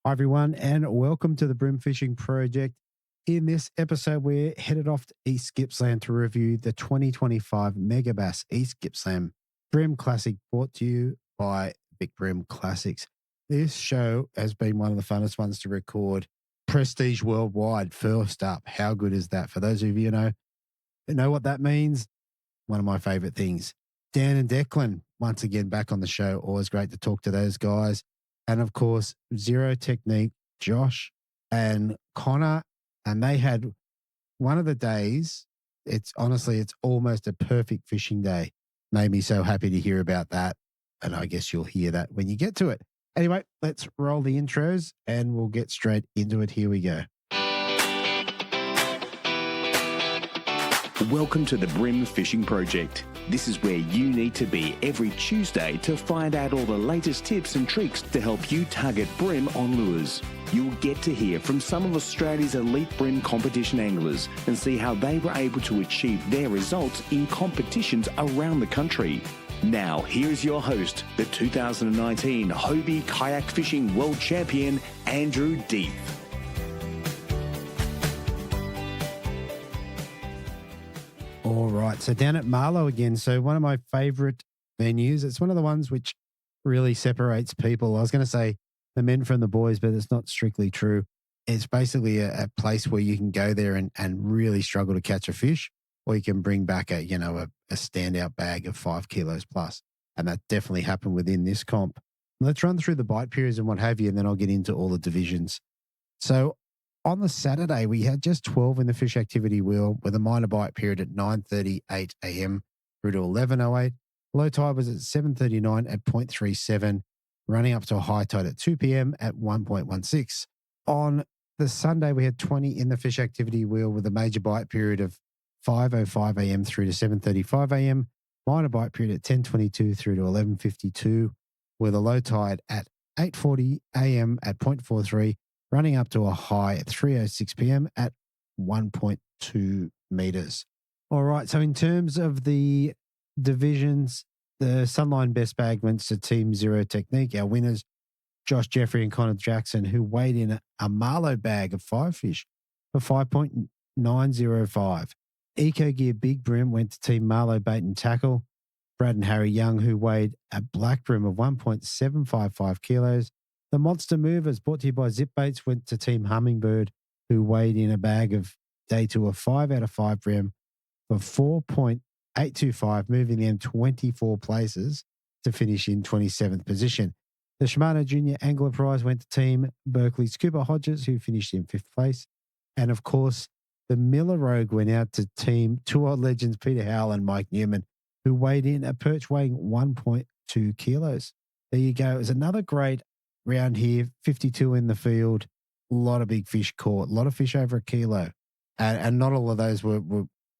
Hi, everyone, and welcome to the Bream Fishing Project. In this episode, we're headed off to East Gippsland to review the 2025 Mega Bass East Gippsland BREAM Classic, brought to you by Vic Bream Classics. This show has been one of the funnest ones to record. Prestige worldwide, first up. How good is that? For those of you who know what that means, one of my favorite things. Dan and Declan, once again, back on the show. Always great to talk to those guys. And of course, Zero Technique, Josh and Connor. And they had one of the days, it's almost a perfect fishing day. Made me so happy to hear about that. And I guess you'll hear that when you get to it. Anyway, let's roll the intros and we'll get straight into it. Here we go. Welcome to the Bream Fishing Project. This is where you need to be every Tuesday to find out all the latest tips and tricks to help you target bream on lures. You'll get to hear from some of Australia's elite bream competition anglers and see how they were able to achieve their results in competitions around the country. Now, here's your host, the 2019 Hobie Kayak Fishing World Champion, Andrew Deeth. All right. So down at Marlo again. So one of my favorite venues. It's one of the ones which really separates people. I was going to say the men from the boys, but it's not strictly true. It's basically a place where you can go there and really struggle to catch a fish, or you can bring back a standout bag of 5 kilos plus. And that definitely happened within this comp. Let's run through the bite periods and what have you, and then I'll get into all the divisions. So on the Saturday, we had just 12 in the fish activity wheel with a minor bite period at 9:38 a.m. through to 11:08. Low tide was at 7:39 at 0.37, running up to a high tide at 2 p.m. at 1.16. On the Sunday, we had 20 in the fish activity wheel with a major bite period of 5:05 a.m. through to 7:35 a.m. Minor bite period at 10:22 through to 11:52, with a low tide at 8:40 a.m. at 0.43. running up to a high at 3:06 p.m. at 1.2 meters. All right, so in terms of the divisions, the Sunline Best Bag went to Team Zero Technique. Our winners, Josh Jeffrey and Connor Jackson, who weighed in a Marlo bag of 5 fish for 5.905. Eco Gear Big Bream went to Team Marlo Bait and Tackle. Brad and Harry Young, who weighed a black bream of 1.755 kilos. The Monster Movers, brought to you by Zip Baits, went to Team Hummingbird, who weighed in a bag of day 2 of 5 out of 5 bream for 4.825, moving them 24 places to finish in 27th position. The Shimano Junior Angler Prize went to Team Berkeley's Cooper Hodges, who finished in 5th place. And of course, the Miller Rogue went out to Team Two Odd Legends Peter Howell and Mike Newman, who weighed in a perch weighing 1.2 kilos. There you go. It was another great round here, 52 in the field, a lot of big fish caught, a lot of fish over a kilo. And not all of those were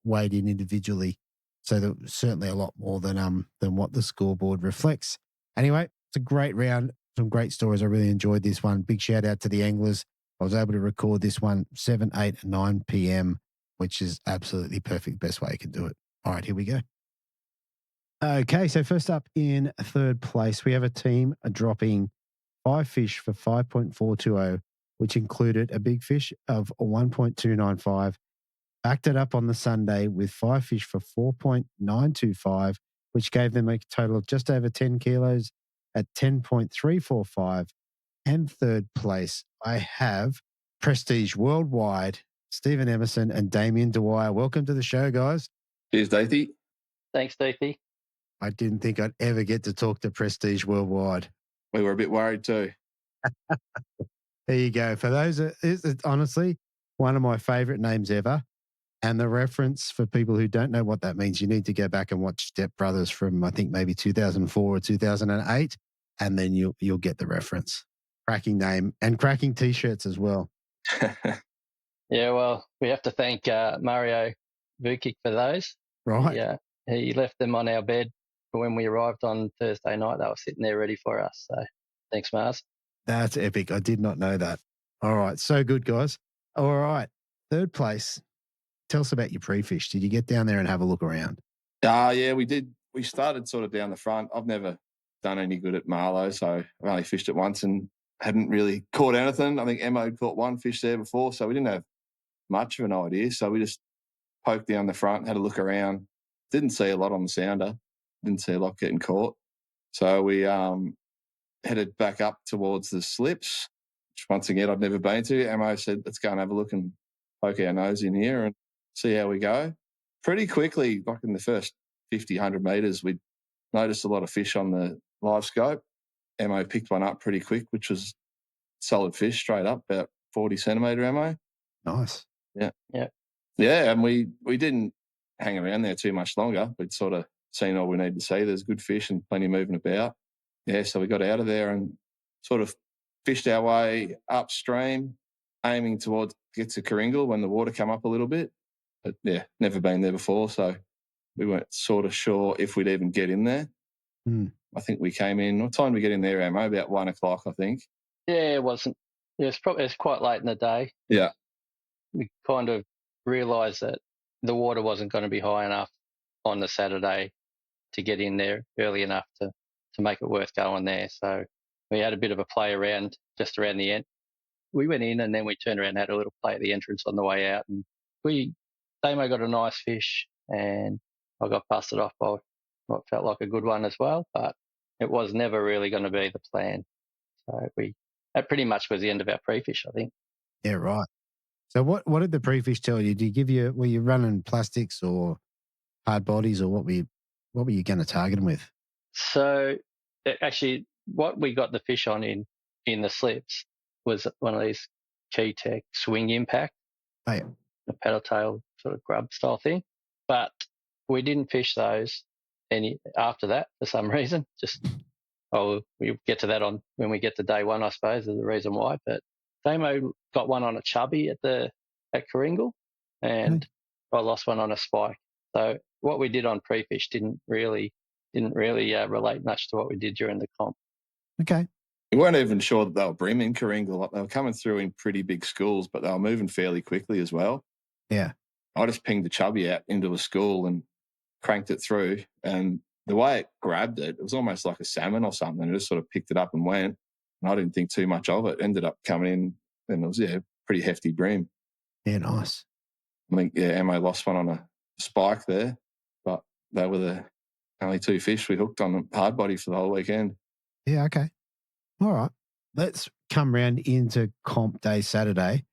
weighed in individually. So there was certainly a lot more than what the scoreboard reflects. Anyway, it's a great round, some great stories. I really enjoyed this one. Big shout out to the anglers. I was able to record this one 7, 8, and 9 p.m., which is absolutely perfect, best way you can do it. All right, here we go. Okay, so first up in third place, we have a team dropping 5 fish for 5.420, which included a big fish of 1.295. Backed it up on the Sunday with 5 fish for 4.925, which gave them a total of just over 10 kilos at 10.345. And third place, I have Prestige Worldwide, Stephen Emerson and Damien Dwyer. Welcome to the show, guys. Cheers, Deethy. Thanks, Deethy. I didn't think I'd ever get to talk to Prestige Worldwide. We were a bit worried too. There you go. For those, it's honestly one of my favorite names ever. And the reference, for people who don't know what that means, you need to go back and watch Step Brothers from, I think, maybe 2004 or 2008, and then you'll get the reference. Cracking name and cracking T-shirts as well. Yeah, well, we have to thank Mario Vukic for those. Right. Yeah, he left them on our bed for when we arrived on Thursday night. They were sitting there ready for us. So thanks, Mars. That's epic. I did not know that. All right. So good, guys. All right. Third place. Tell us about your pre-fish. Did you get down there and have a look around? Yeah, we did. We started sort of down the front. I've never done any good at Marlo, so I've only fished it once, and hadn't really caught anything. I think Emma had caught one fish there before, so we didn't have much of an idea. So we just poked down the front, had a look around. Didn't see a lot on the sounder. Didn't see a lot getting caught. So we headed back up towards the slips, which once again I'd never been to. Ammo said, let's go and have a look and poke our nose in here and see how we go. Pretty quickly, like in the first 50, 100 metres, we noticed a lot of fish on the live scope. Ammo picked one up pretty quick, which was solid fish, straight up, about 40 centimetre ammo. Nice. Yeah. Yeah. Yeah, and we didn't hang around there too much longer. We'd sort of seen all we needed to see. There's good fish and plenty moving about. Yeah, so we got out of there and sort of fished our way upstream, aiming towards get to Coringal when the water come up a little bit. But yeah, never been there before, so we weren't sort of sure if we'd even get in there. I think we came in. What time did we get in there, Ammo? About 1 o'clock, I think. Yeah, it wasn't. It was quite late in the day. Yeah. We kind of realised that the water wasn't going to be high enough on the Saturday to get in there early enough to make it worth going there. So we had a bit of a play around just around the end. We went in and then we turned around and had a little play at the entrance on the way out. And Damo got a nice fish and I got busted off by what felt like a good one as well, but it was never really going to be the plan. So that pretty much was the end of our pre-fish, I think. Yeah, right. So what did the pre-fish tell you? Were you running plastics or hard bodies, or what were you going to target them with? So actually what we got the fish on in the slips was one of these Key Tech swing impact, a paddle tail sort of grub style thing. But we didn't fish those any after that for some reason. We'll get to that on when we get to day one, I suppose, is the reason why. But Damo got one on a chubby at Coringal, and I lost one on a spike. So what we did on pre-fish didn't really relate much to what we did during the comp. Okay. We weren't even sure that they were Bream in Coringal. They were coming through in pretty big schools, but they were moving fairly quickly as well. Yeah. I just pinged the chubby out into a school and cranked it through. And the way it grabbed it, it was almost like a salmon or something. It just sort of picked it up and went. And I didn't think too much of it. Ended up coming in and it was, pretty hefty bream. Yeah, nice. I think, Ammo lost one on a spike there, but they were the only two fish we hooked on a hard body for the whole weekend. Yeah, okay. All right. Let's come round into comp day Saturday.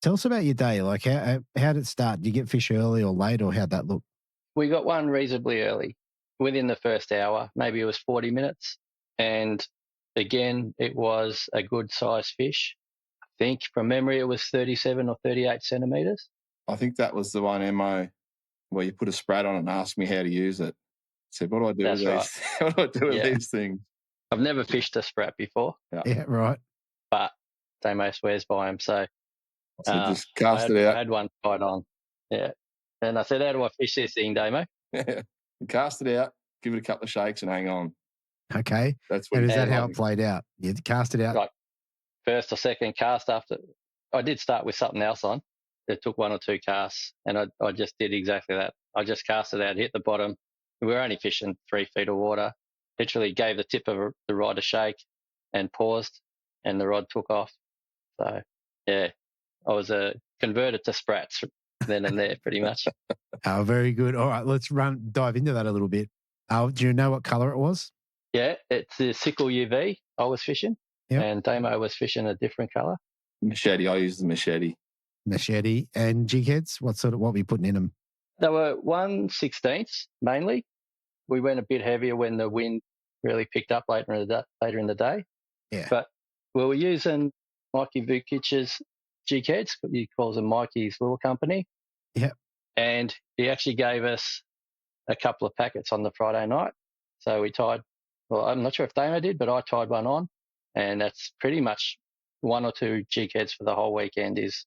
Tell us about your day. Like, how did it start? Did you get fish early or late, or how'd that look? We got one reasonably early, within the first hour. Maybe it was 40 minutes. And again, it was a good size fish. I think from memory, it was 37 or 38 centimetres. I think that was the one, Mo, where you put a sprat on it and asked me how to use it. I said, what do I do with these? What do I do with these things? I've never fished a sprat before. Yeah, right. But Damo swears by him. So just cast it out. I had one tied on. Yeah. And I said, how do I fish this thing, Damo? Yeah. Cast it out, give it a couple of shakes and hang on. Okay. That's what. And is that how it played out? You cast it out? Like first or second cast after. I did start with something else on. It took one or two casts and I just did exactly that. I just cast it out, hit the bottom. We were only fishing 3 feet of water. Literally gave the tip of the rod a shake and paused and the rod took off. So, yeah, I was converted to sprats then and there pretty much. Oh, very good. All right, let's dive into that a little bit. Do you know what colour it was? Yeah, it's the sickle UV I was fishing and Damo was fishing a different colour. Machete, I used the machete. Machete and jig heads, what were you putting in them? They were 1/16 mainly. We went a bit heavier when the wind really picked up later in the day. Yeah. But we were using Mikey Vukic's jig heads. He calls them Mikey's Lure Company. Yeah. And he actually gave us a couple of packets on the Friday night. So we tied, well, I'm not sure if Damo did, but I tied one on. And that's pretty much 1 or 2 jig heads for the whole weekend is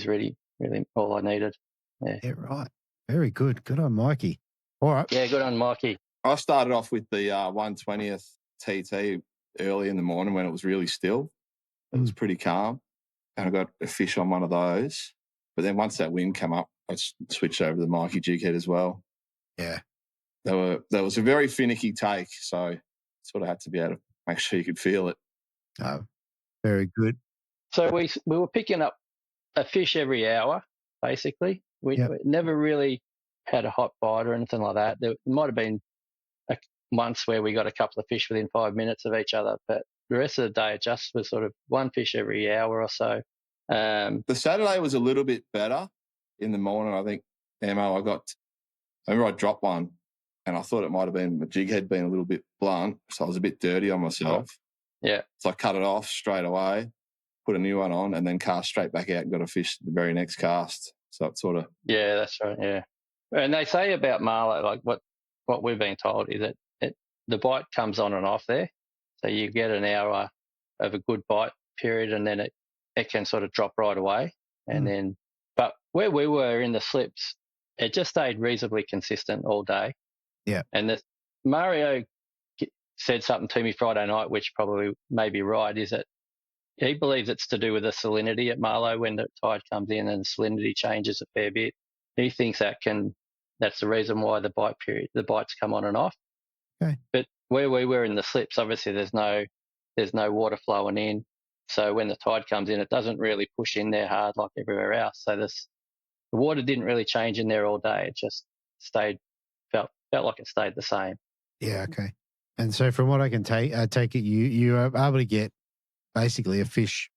really, really all I needed. Yeah, right. Very good. Good on Mikey. All right. Yeah, good on Mikey. I started off with the 120th TT early in the morning when it was really still. It was pretty calm. And I got a fish on one of those. But then once that wind came up, I switched over to the Mikey jig head as well. Yeah. That was a very finicky take. So sort of had to be able to make sure you could feel it. Oh, Very good. So we were picking up a fish every hour, basically. We never really had a hot bite or anything like that. There might have been months where we got a couple of fish within 5 minutes of each other, but the rest of the day it just was sort of one fish every hour or so. The Saturday was a little bit better in the morning, I think, Ammo. I remember I dropped one and I thought it might have been, my jig had been a little bit blunt, so I was a bit dirty on myself. Yeah. So I cut it off straight away, put a new one on, and then cast straight back out and got a fish the very next cast. So it's sort of... Yeah, that's right, yeah. And they say about Marlo, like what we've been told is that the bite comes on and off there. So you get an hour of a good bite period and then it can sort of drop right away. And then, but where we were in the slips, it just stayed reasonably consistent all day. Yeah. And Mario said something to me Friday night, which probably may be right, is that he believes it's to do with the salinity at Marlo when the tide comes in and the salinity changes a fair bit. He thinks that's the reason why the bites come on and off. Okay. But where we were in the slips, obviously there's no water flowing in. So when the tide comes in, it doesn't really push in there hard like everywhere else. So the water didn't really change in there all day. It just felt like it stayed the same. Yeah, okay. And so from what I can take it you are able to get basically a fish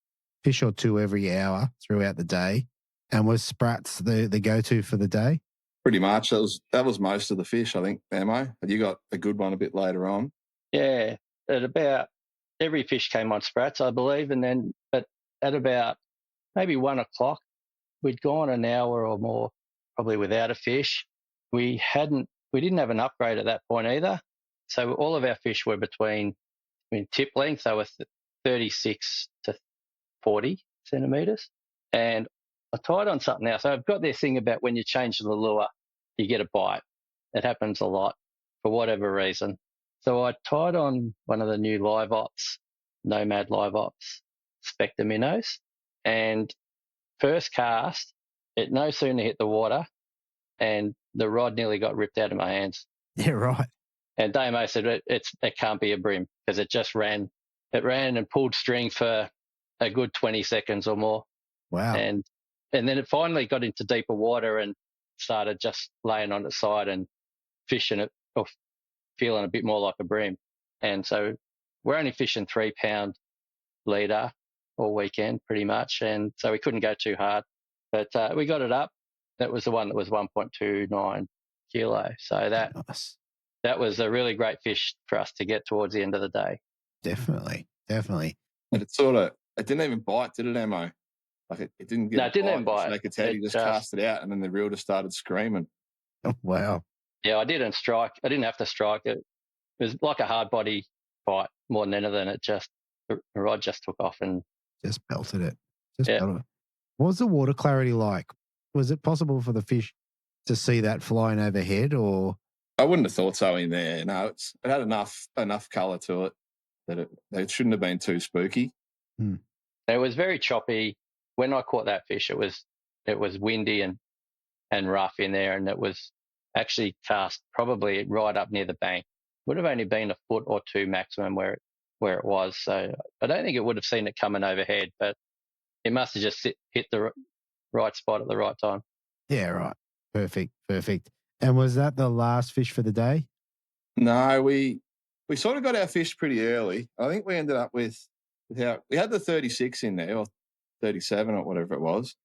or two every hour throughout the day. And was sprats the go-to for the day? Pretty much. That was most of the fish, I think, Ammo. But you got a good one a bit later on. Yeah. At about every fish came on sprats, I believe. And then at about maybe 1 o'clock, we'd gone an hour or more probably without a fish. We didn't have an upgrade at that point either. So all of our fish were between tip length. They were 36 to 40 centimetres. And I tied on something now. So I've got this thing about when you change the lure, you get a bite. It happens a lot for whatever reason. So I tied on one of the new Live Ops, Nomad Live Ops Spectre minnows. And first cast, it no sooner hit the water and the rod nearly got ripped out of my hands. Yeah, right. And Damo said it can't be a bream because it just ran. It ran and pulled string for a good 20 seconds or more. Wow. And then it finally got into deeper water and started just laying on its side and fishing it or feeling a bit more like a bream. And so we're only fishing 3 pound leader all weekend pretty much. And so we couldn't go too hard, but we got it up. That was the one that was 1.29 kilo. So that was a really great fish for us to get towards the end of the day. Definitely. And it didn't even bite, did it, Ammo? Like it didn't get. No, it didn't even bite. Shake its head. He just cast it out, and then the reel just started screaming. Oh, wow. Yeah, I didn't strike. I didn't have to strike it. It was like a hard body bite more than anything. The rod just took off and just belted it. Belted it. What was the water clarity like? Was it possible for the fish to see that flying overhead, or? I wouldn't have thought so in there. No, it had enough colour to it that it shouldn't have been too spooky. It was very choppy. When I caught that fish, it was windy and rough in there, and it was actually cast probably right up near the bank. Would have only been a foot or two maximum where it was. So I don't think it would have seen it coming overhead, but it must have just hit the right spot at the right time. Yeah, right. Perfect. And was that the last fish for the day? No, we sort of got our fish pretty early. I think we ended up with we had the 36 in there, or 37 or whatever it was.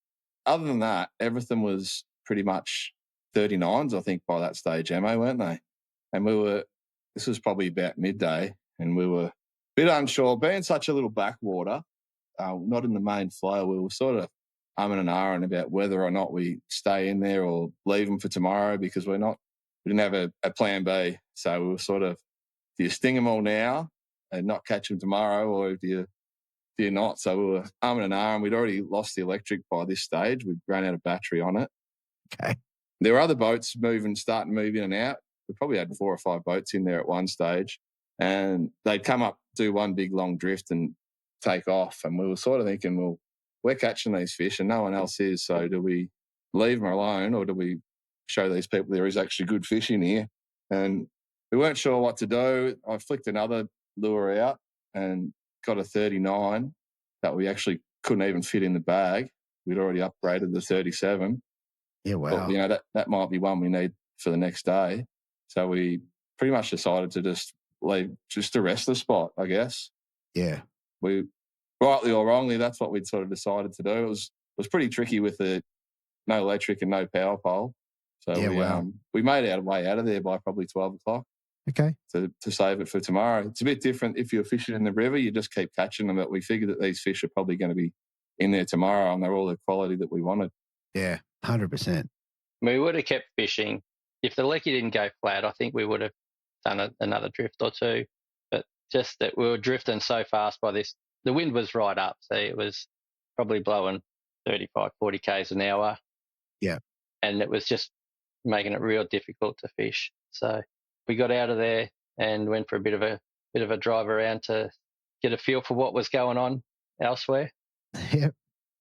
Other than that, everything was pretty much 39s, I think, by that stage, Emma, weren't they? And this was probably about midday, and we were a bit unsure. Being such a little backwater, not in the main flow, we were sort of umming and ahhing about whether or not we stay in there or leave them for tomorrow, because we didn't have a plan B. So we were sort of, do you sting them all now and not catch them tomorrow, or do you not? So we were umming and ahhing. We'd already lost the electric by this stage. We'd run out of battery on it. Okay. There were other boats starting to move in and out. We probably had 4 or 5 boats in there at one stage, and they'd come up, do one big long drift and take off. And we were sort of thinking, well, we're catching these fish and no one else is. So do we leave them alone, or do we show these people there is actually good fish in here? And we weren't sure what to do. I flicked another lure out and got a 39. that we actually couldn't even fit in the bag. We'd already upgraded the 37. Yeah, wow. But, that might be one we need for the next day. So we pretty much decided to just leave, just to rest the spot, I guess. Yeah. We, rightly or wrongly, that's what we'd sort of decided to do. It was pretty tricky with the no electric and no power pole. So Yeah, we made our way out of there by probably 12 o'clock. Okay. To save it for tomorrow. It's a bit different if you're fishing in the river, you just keep catching them, but we figured that these fish are probably going to be in there tomorrow and they're all the quality that we wanted. Yeah, 100%. We would have kept fishing. If the lecky didn't go flat, I think we would have done another drift or two. But just that we were drifting so fast by this, the wind was right up. So it was probably blowing 35, 40 Ks an hour. Yeah. And it was just making it real difficult to fish. So we got out of there and went for a bit of a drive around to get a feel for what was going on elsewhere. Yep.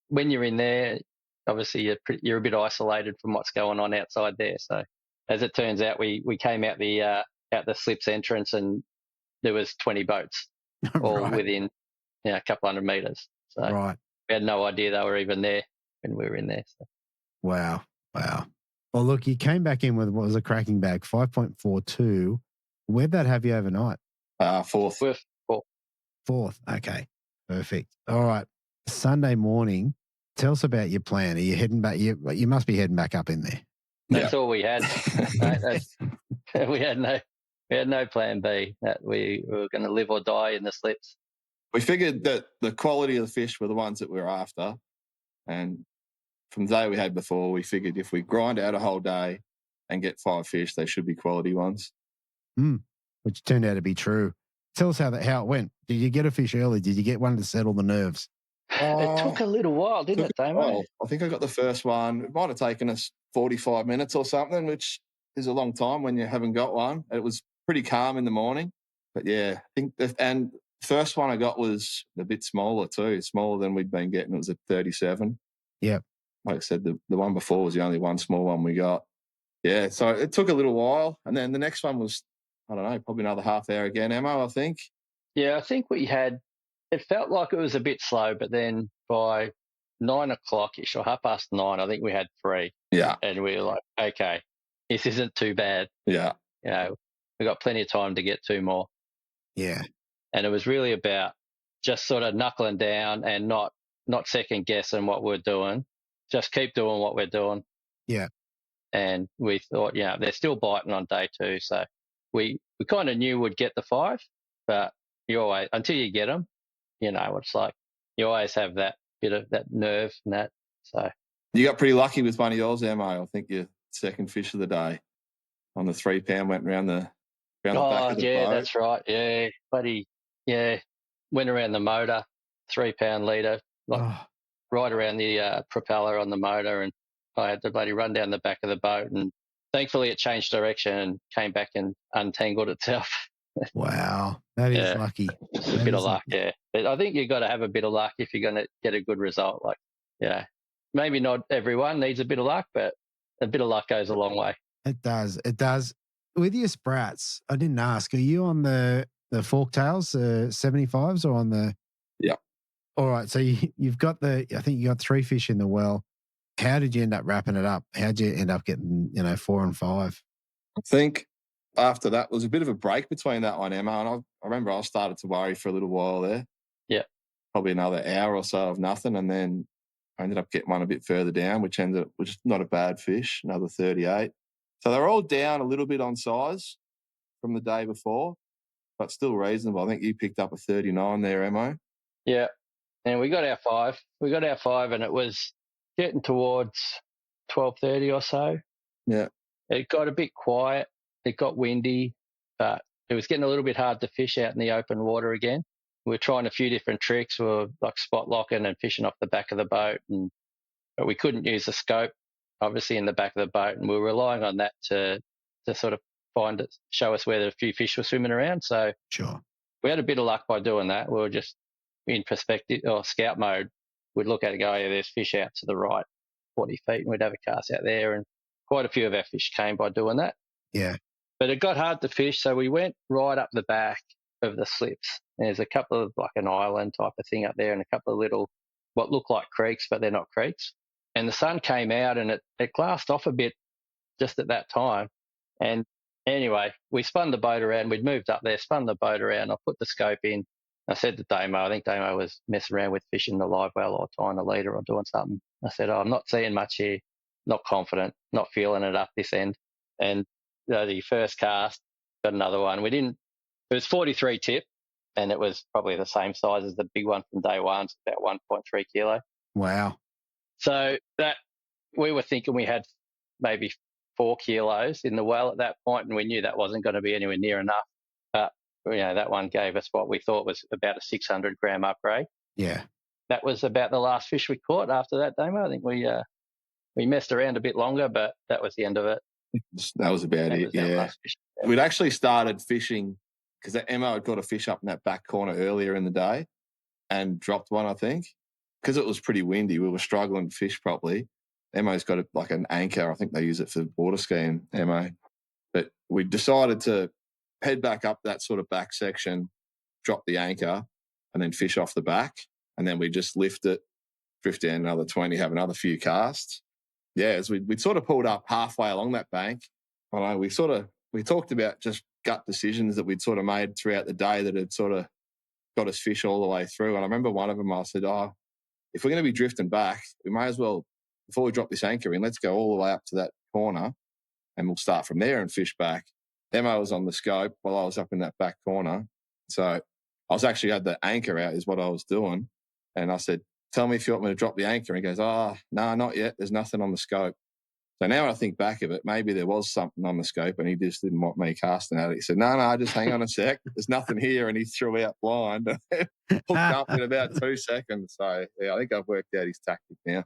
When you're in there, obviously you're a bit isolated from what's going on outside there. So as it turns out, we came out the slips entrance and there was 20 boats all Right. within a couple hundred metres. So Right. we had no idea they were even there when we were in there. So. Wow. Well, look, you came back in with what was a cracking bag, 5.42. Where'd that have you overnight? Fourth. Fourth. Okay. Perfect. All right. Sunday morning, tell us about your plan. Are you heading back? You must be heading back up in there. That's all we had. We had no plan B. That we were going to live or die in the slips. We figured that the quality of the fish were the ones that we were after. And from the day we had before, we figured if we grind out a whole day and get 5 fish, they should be quality ones. Which turned out to be true. Tell us how it went. Did you get a fish early? Did you get one to settle the nerves? It took a little while, didn't it, Damo? I think I got the first one. It might have taken us 45 minutes or something, which is a long time when you haven't got one. It was pretty calm in the morning. But yeah, I think and the first one I got was a bit smaller too, smaller than we'd been getting. It was a 37. Yep. Like I said, the one before was the only one small one we got. Yeah, so it took a little while. And then the next one was, I don't know, probably another half hour again, Emma, I think. Yeah, I think we had, it felt like it was a bit slow, but then by 9 o'clock-ish or 9:30, I think we had 3. Yeah. And we were like, okay, this isn't too bad. Yeah. We got plenty of time to get 2 more. Yeah. And it was really about just sort of knuckling down and not second guessing what we're doing. Just keep doing what we're doing. Yeah. And we thought, they're still biting on day 2. So we kind of knew we'd get the 5, but you always, until you get them, it's like you always have that bit of that nerve and that. So you got pretty lucky with one of yours, Emma. I think your second fish of the day on the 3 pound went around the back of the boat. That's right. Yeah, buddy. Yeah, went around the motor, 3 pound leader, right around the propeller on the motor, and I had to bloody run down the back of the boat, and thankfully it changed direction and came back and untangled itself. Wow, that is lucky. Just a bit of luck, yeah. But I think you've got to have a bit of luck if you're going to get a good result. Like, maybe not everyone needs a bit of luck, but a bit of luck goes a long way. It does. With your sprats, I didn't ask, are you on the fork tails, 75s, or on the... Yeah. All right, so you've got I think you got 3 fish in the well. How did you end up wrapping it up? How did you end up getting, 4 and 5? I think after that was a bit of a break between that one, Emma, and I remember I started to worry for a little while there. Yeah. Probably another hour or so of nothing, and then I ended up getting one a bit further down, which was not a bad fish, another 38. So they're all down a little bit on size from the day before, but still reasonable. I think you picked up a 39 there, Mo. Yeah, and we got our 5. And it was getting towards 12:30 or so. Yeah. It got a bit quiet. It got windy, but it was getting a little bit hard to fish out in the open water again. We were trying a few different tricks. We were like spot locking and fishing off the back of the boat, but we couldn't use the scope, obviously, in the back of the boat, and we were relying on that to sort of show us where the few fish were swimming around. So sure, we had a bit of luck by doing that. We were just in perspective or scout mode. We'd look at it and go, there's fish out to the right, 40 feet, and we'd have a cast out there. And quite a few of our fish came by doing that. Yeah. But it got hard to fish, so we went right up the back of the slips. There's a couple of like an island type of thing up there and a couple of little, what look like creeks, but they're not creeks. And the sun came out and it glassed off a bit just at that time. And anyway, we spun the boat around. We'd moved up there, spun the boat around. I put the scope in. I said to Damo, I think Damo was messing around with fishing the live well or tying a leader or doing something. I said, I'm not seeing much here, not confident, not feeling it up this end. And the first cast, got another one. It was 43 tip, and it was probably the same size as the big one from day one, so about 1.3 kilo. Wow. So that we were thinking we had maybe 4 kilos in the well at that point, and we knew that wasn't going to be anywhere near enough. But that one gave us what we thought was about a 600 gram upgrade. Yeah. That was about the last fish we caught. After that, Damo, I think we messed around a bit longer, but that was the end of it. That was about it. Yeah. We'd actually started fishing because Emma had got a fish up in that back corner earlier in the day and dropped one, I think. Because it was pretty windy, we were struggling to fish properly. Emma's got like an anchor. I think they use it for water skiing, Emma. But we decided to head back up that sort of back section, drop the anchor, and then fish off the back. And then we just lift it, drift down another 20, have another few casts. Yeah, as we'd sort of pulled up halfway along that bank. I know we talked about just gut decisions that we'd sort of made throughout the day that had sort of got us fish all the way through. And I remember one of them, I said, if we're going to be drifting back, we may as well, before we drop this anchor in, let's go all the way up to that corner and we'll start from there and fish back. Emma was on the scope while I was up in that back corner. So I was actually had the anchor out is what I was doing. And I said, tell me if you want me to drop the anchor. And he goes, no, not yet. There's nothing on the scope. So now I think back of it, maybe there was something on the scope and he just didn't want me casting at it. He said, no, just hang on a sec. There's nothing here. And he threw out blind, hooked up in about 2 seconds. So, yeah, I think I've worked out his tactic now.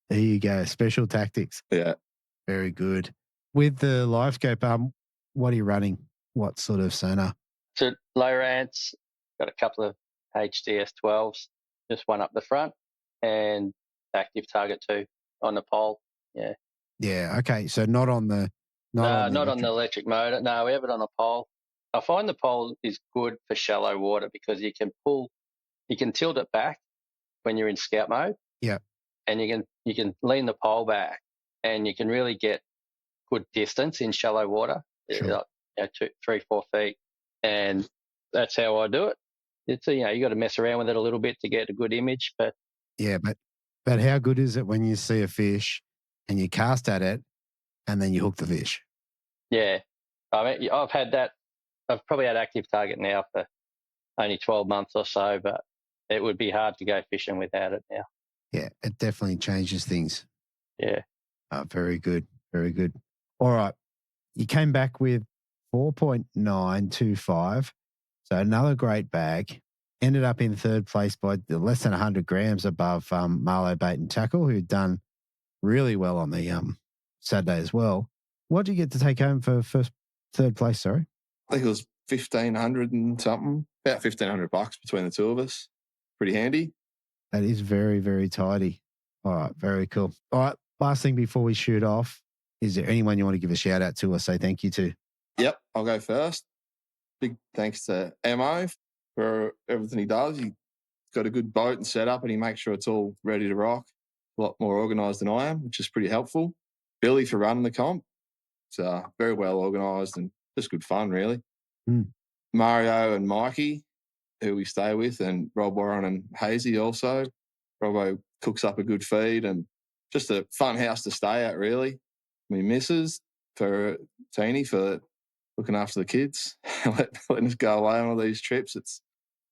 There you go. Special tactics. Yeah. Very good. With the live scope, what are you running? What sort of sonar? So low rants, got a couple of HDS 12s, just one up the front, and active target 2 on the pole. Yeah. Yeah. Okay. So not on the electric motor. No, we have it on a pole. I find the pole is good for shallow water because you can tilt it back when you're in scout mode. Yeah. And you can lean the pole back and you can really get good distance in shallow water, sure. Like 2, 3, 4 feet. And that's how I do it. It's you got to mess around with it a little bit to get a good image, but yeah, but how good is it when you see a fish and you cast at it and then you hook the fish? Yeah. I mean, I've probably had active target now for only 12 months or so, but it would be hard to go fishing without it now. Yeah, it definitely changes things. Yeah. Very good. Very good. All right. You came back with 4.925. So another great bag. Ended up in third place by less than 100 grams above Marlo Bait and Tackle, who'd done really well on the Saturday as well. What did you get to take home for third place, sorry? I think it was 1,500 and something, about $1,500 between the two of us. Pretty handy. That is very, very tidy. All right, very cool. All right, last thing before we shoot off, is there anyone you want to give a shout out to or say thank you to? Yep, I'll go first. Big thanks to Mo for everything he does. He's got a good boat and setup and he makes sure it's all ready to rock. A lot more organised than I am, which is pretty helpful. Billy for running the comp. It's very well organised and just good fun, really. Mario and Mikey, who we stay with, and Rob Warren and Hazy also. Robbo cooks up a good feed and just a fun house to stay at, really. My missus, for Teeny, for looking after the kids, letting us go away on all these trips.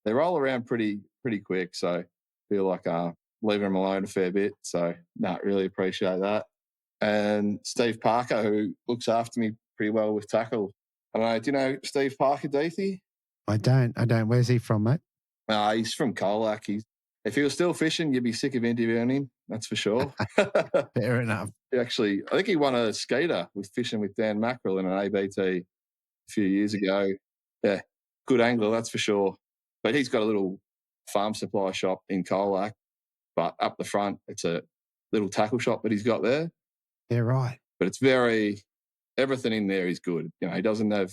They roll around pretty quick, so I feel like leaving them alone a fair bit. So, really appreciate that. And Steve Parker, who looks after me pretty well with tackle. I don't know, do you know Steve Parker, Deethy? I don't. Where's he from, mate? He's from Colac. If he was still fishing, you'd be sick of interviewing him, that's for sure. Fair enough. I think he won a skeeter with fishing with Dan Mackerel in an ABT a few years ago. Yeah, good angler, that's for sure. But he's got a little farm supply shop in Colac, but up the front, it's a little tackle shop that he's got there. Yeah, right. But it's everything in there is good. He doesn't have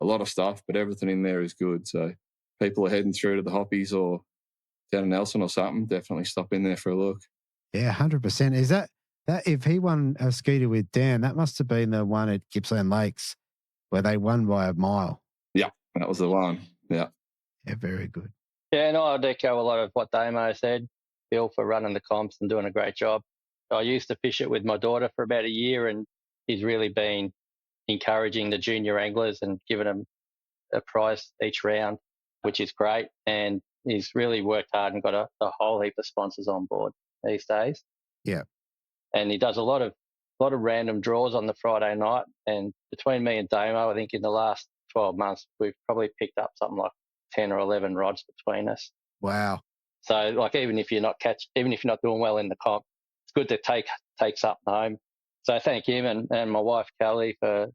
a lot of stuff, but everything in there is good. So people are heading through to the Hoppies or down in Nelson or something, definitely stop in there for a look. Yeah, 100%. Is that if he won a Skeeter with Dan, that must have been the one at Gippsland Lakes where they won by a mile. Yeah, that was the one. Yeah. Yeah, very good. Yeah, no, I'd echo a lot of what Damo said. Bill for running the comps and doing a great job. I used to fish it with my daughter for about a year, and he's really been encouraging the junior anglers and giving them a prize each round, which is great. And he's really worked hard and got a whole heap of sponsors on board these days. Yeah. And he does a lot of random draws on the Friday night. And between me and Damo, I think in the last 12 months, we've probably picked up something like 10 or 11 rods between us. Wow. So like even if you're not doing well in the comp, it's good to take something home. So thank him and my wife Kelly for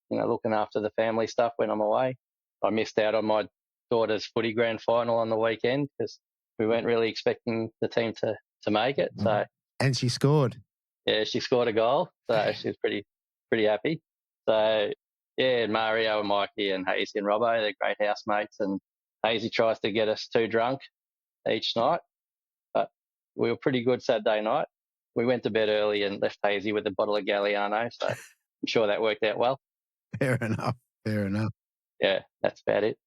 looking after the family stuff when I'm away. I missed out on my daughter's footy grand final on the weekend because we weren't really expecting the team to make it. So and she scored. Yeah, she scored a goal, so she was pretty happy. So yeah, Mario and Mikey and Hazy and Robbo, they're great housemates, and Hazy tries to get us too drunk each night, but we were pretty good Saturday night. We went to bed early and left Hazy with a bottle of Galliano, so I'm sure that worked out well. Fair enough. Yeah, that's about it.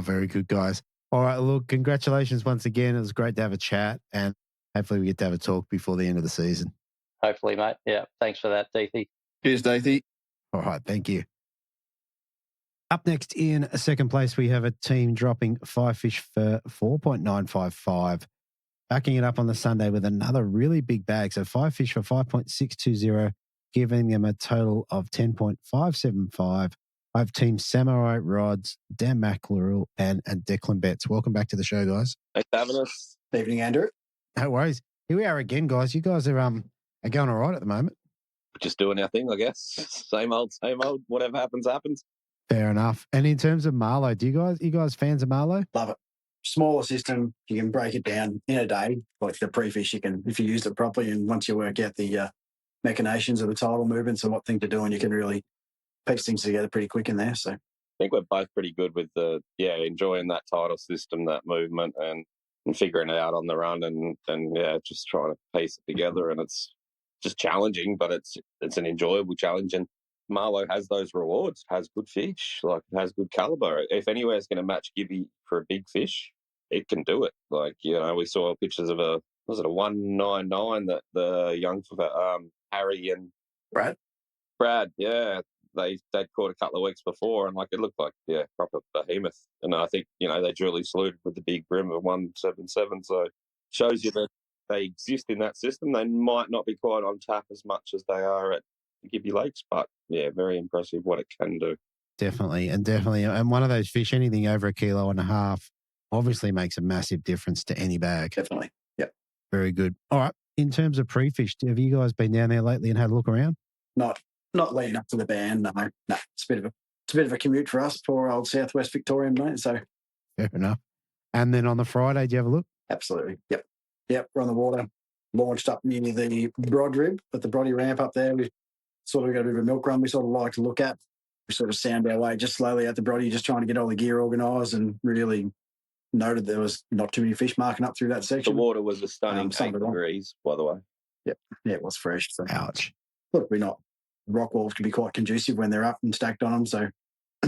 Very good, guys. All right, look, congratulations once again. It was great to have a chat, and hopefully we get to have a talk before the end of the season. Hopefully, mate. Yeah, thanks for that, Deethy. Cheers, Deethy. All right, thank you. Up next in second place, we have a team dropping 5 fish for 4.955. Backing it up on the Sunday with another really big bag. So 5 fish for 5.620, giving them a total of 10.575. I have Team Samurai Rods, Dan McLaurel, and Declan Betts. Welcome back to the show, guys. Thanks for having us. Evening, Andrew. No worries. Here we are again, guys. You guys are going all right at the moment. Just doing our thing, I guess. Same old. Whatever happens, happens. Fair enough. And in terms of Marlo, you guys fans of Marlo? Love it. Smaller system, you can break it down in a day. Like the pre-fish, you can, if you use it properly, and once you work out the machinations of the tidal movements and what thing to do, and you can really piece things together pretty quick in there. So I think we're both pretty good with enjoying that tidal system, that movement, and figuring it out on the run, and just trying to piece it together. And it's just challenging, but it's an enjoyable challenge. And Marlo has those rewards, has good fish, like has good caliber. If anywhere's going to match Gibby for a big fish, it can do it. Like, we saw pictures of a 199 that the young Harry and Brad, yeah, they'd caught a couple of weeks before, and like it looked like proper behemoth. And I think they duly saluted with the big brim of 177. So shows you that they exist in that system. They might not be quite on tap as much as they are at Gibby Lakes, but yeah, very impressive what it can do. Definitely. And one of those fish, anything over 1.5 kilos, obviously makes a massive difference to any bag. Definitely. Yep. Very good. All right. In terms of pre-fish, have you guys been down there lately and had a look around? Not leading up to the ban. No. It's a bit of a commute for us, poor old Southwest Victorian, mate. So fair enough. And then on the Friday, do you have a look? Absolutely. Yep. We're on the water, launched up near the Broad Rib at the Broddy ramp up there. We sort of got a bit of a milk run we sort of like to look at. We sort of sound our way just slowly out the Broddy, just trying to get all the gear organised, and really noted there was not too many fish marking up through that section. The water was a stunning 8 degrees, by the way. Yep. Yeah, it was fresh. So. Ouch. Look, rock walls can be quite conducive when they're up and stacked on them. So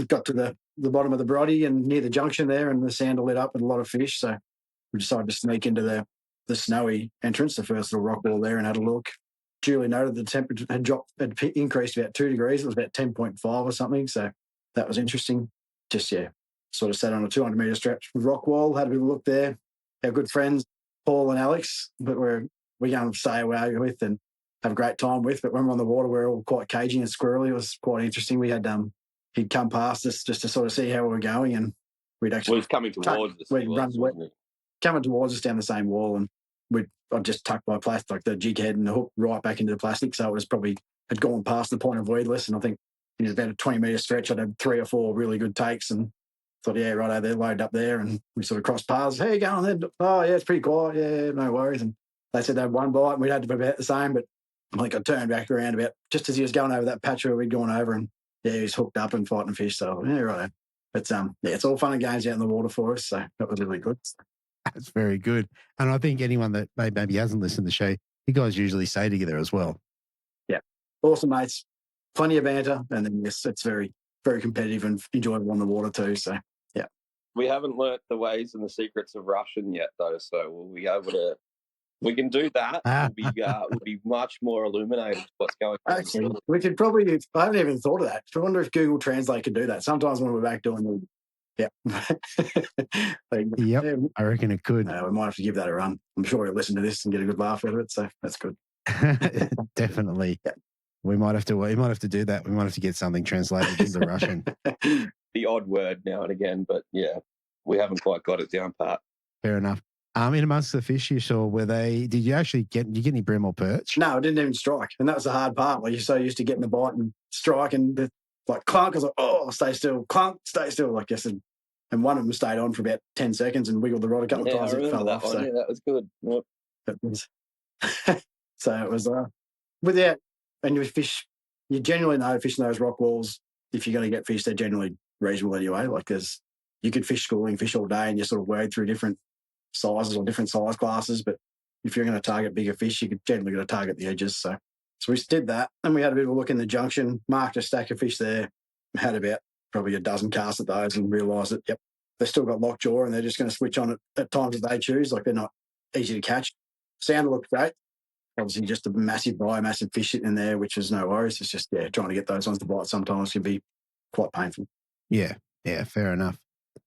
got to the bottom of the Broddy and near the junction there, and the sand lit up with a lot of fish. So we decided to sneak into the snowy entrance, the first little rock wall there, and had a look. Duly noted the temperature had increased about 2 degrees. It was about 10.5 or something. So that was interesting. Just, sort of sat on a 200-metre stretch with rock wall, had a bit of a look there. Our good friends, Paul and Alex, that we're going to stay away with and have a great time with. But when we're on the water, we're all quite cagey and squirrely. It was quite interesting. We had he'd come past us just to sort of see how we were going, and we'd actually... Well, he's coming towards us. Coming towards us down the same wall, and I'd just tucked my plastic, like the jig head and the hook, right back into the plastic. So it was probably had gone past the point of weedless. And I think it was about a 20-metre stretch. I'd had 3 or 4 really good takes, and thought, right, they're loaded up there. And we sort of crossed paths. Hey, you going there? Oh, yeah, it's pretty quiet. Yeah, no worries. And they said they had 1 bite, and we'd had to be about the same. But I think I turned back around about just as he was going over that patch where we'd gone over, and he was hooked up and fighting fish. So yeah, right. But it's all fun and games out in the water for us. So that was really good. That's very good. And I think anyone that maybe hasn't listened to the show, you guys usually stay together as well. Yeah. Awesome, mates. Plenty of banter. And then, yes, it's very, very competitive and enjoyable on the water too. So, yeah. We haven't learnt the ways and the secrets of Russian yet, though. So we'll be able to. We can do that. We'll be much more illuminated what's going on. Actually, we could probably. I haven't even thought of that. I wonder if Google Translate could do that. Sometimes when we're back doing the. Yeah. I reckon it could. We might have to give that a run. I'm sure he'll listen to this and get a good laugh out of it. So that's good. Definitely. Yeah. We might have to do that. We might have to get something translated into Russian. The odd word now and again, but yeah, we haven't quite got it down pat. Fair enough. In amongst the fish you saw, did you actually get any bream or perch? No, I didn't even strike. And that was the hard part. Like, you're so used to getting the bite and strike and like clunk. I was like, oh, stay still, clunk, stay still. Like, yes. And one of them stayed on for about 10 seconds and wiggled the rod a couple of times. I remember that one. So, yeah, that was good. Yep. So it was without, and you generally know fishing those rock walls, if you're going to get fish, they're generally reasonable anyway. Like you could fish schooling fish all day and you sort of wade through different sizes or different size classes. But if you're going to target bigger fish, you're generally going to target the edges. So we did that. And we had a bit of a look in the junction, marked a stack of fish there, had about probably a dozen casts at those and realised that, yep, they've still got lockjaw and they're just going to switch on at times that they choose. Like, they're not easy to catch. Sound looked great. Obviously, just a massive fish sitting in there, which is no worries. It's just, trying to get those ones to bite sometimes can be quite painful. Yeah, fair enough.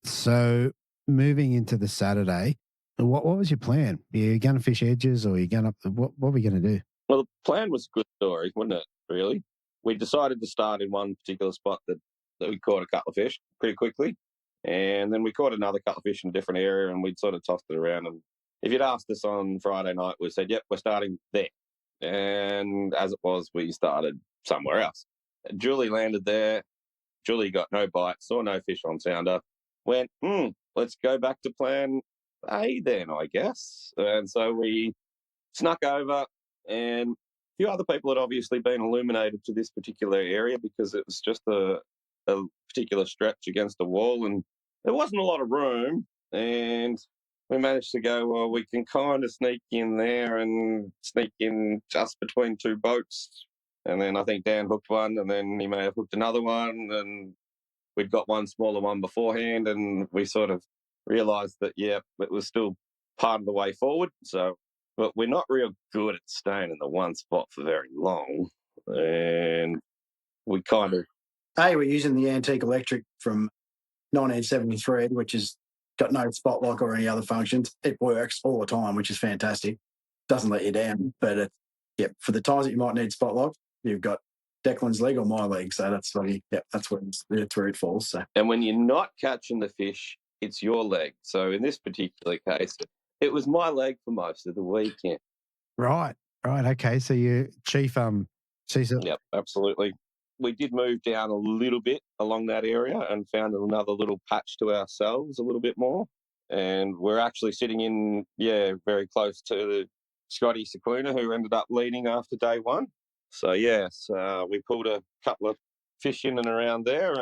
So moving into the Saturday, what was your plan? Are you going to fish edges or are you going up? What were we going to do? Well, the plan was a good story, wasn't it, really? We decided to start in one particular spot that we caught a couple of fish pretty quickly. And then we caught another couple of fish in a different area and we'd sort of tossed it around. And if you'd asked us on Friday night, we said, yep, we're starting there. And as it was, we started somewhere else. Julie landed there. Julie got no bite, saw no fish on sounder. Went, let's go back to plan A then, I guess. And so we snuck over, and a few other people had obviously been illuminated to this particular area because it was just a particular stretch against a wall and there wasn't a lot of room. And we managed to go, well, we can kind of sneak in there and sneak in just between two boats. And then I think Dan hooked one and then he may have hooked another one and we'd got one smaller one beforehand and we sort of realised that, it was still part of the way forward. So, but we're not real good at staying in the one spot for very long. And we kind of... We're using the antique electric from 1973, which has got no spot lock or any other functions. It works all the time, which is fantastic. Doesn't let you down. But, for the times that you might need spot lock, you've got Declan's leg or my leg. So that's where it falls. So. And when you're not catching the fish, it's your leg. So in this particular case, it was my leg for most of the weekend. Right. Okay. So you chief Cecil. Yep, absolutely. We did move down a little bit along that area and found another little patch to ourselves a little bit more. And we're actually sitting in, very close to the Scotty Sakuna, who ended up leading after day one. So, we pulled a couple of fish in and around there.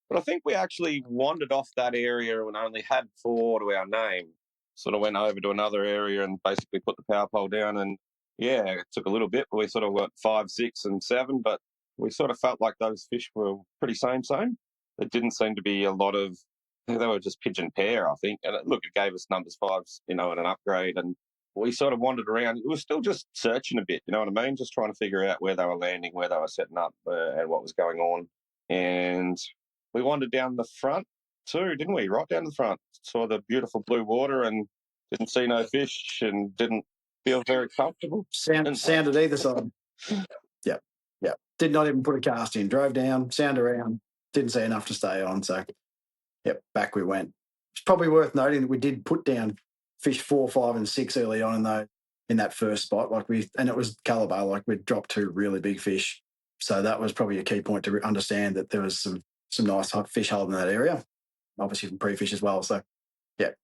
But I think we actually wandered off that area and only had 4 to our name. Sort of went over to another area and basically put the power pole down. And, it took a little bit, but we sort of went 5, 6 and 7. But we sort of felt like those fish were pretty same. There didn't seem to be a lot of... They were just pigeon pair, I think. And it gave us numbers 5s, and an upgrade. And we sort of wandered around. It was still just searching a bit, you know what I mean? Just trying to figure out where they were landing, where they were setting up, and what was going on. And we wandered down the front too, didn't we? Right down the front. Saw the beautiful blue water and didn't see no fish and didn't feel very comfortable. Sounded either side. Yep. Did not even put a cast in. Drove down, sound around, didn't see enough to stay on. So, back we went. It's probably worth noting that we did put down fish 4, 5 and 6 early on in that first spot. And it was calibre, like we'd dropped 2 really big fish. So that was probably a key point to understand that there was some nice fish holding in that area, obviously from pre-fish as well. So,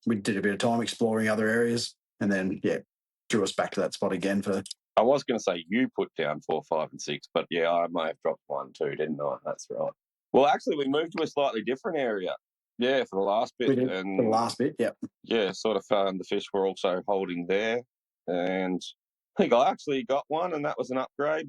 we did a bit of time exploring other areas and then, drew us back to that spot again for... I was going to say you put down 4, 5 and 6, but I may have dropped 1 too, didn't I? That's right. Well, actually, we moved to a slightly different area. Yeah, for the last bit. We did for the last bit, yep. Yeah, sort of found the fish were also holding there. And I think I actually got one, and that was an upgrade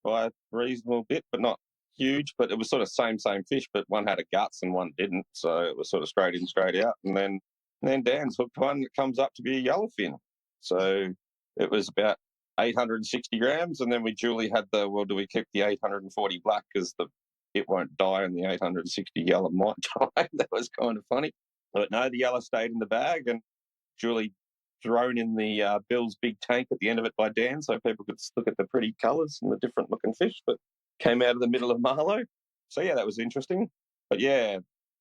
by a reasonable bit, but not huge. But it was sort of same fish, but one had a guts and one didn't. So it was sort of straight in, straight out. And then Dan's hooked one that comes up to be a yellowfin. So it was about 860 grams. And then we duly had do we keep the 840 black because it won't die and the 860 yellow might die. That was kind of funny. But no, the yellow stayed in the bag and duly thrown in the Bill's big tank at the end of it by Dan so people could look at the pretty colours and the different looking fish that came out of the middle of Marlo. So, yeah, that was interesting. But, yeah,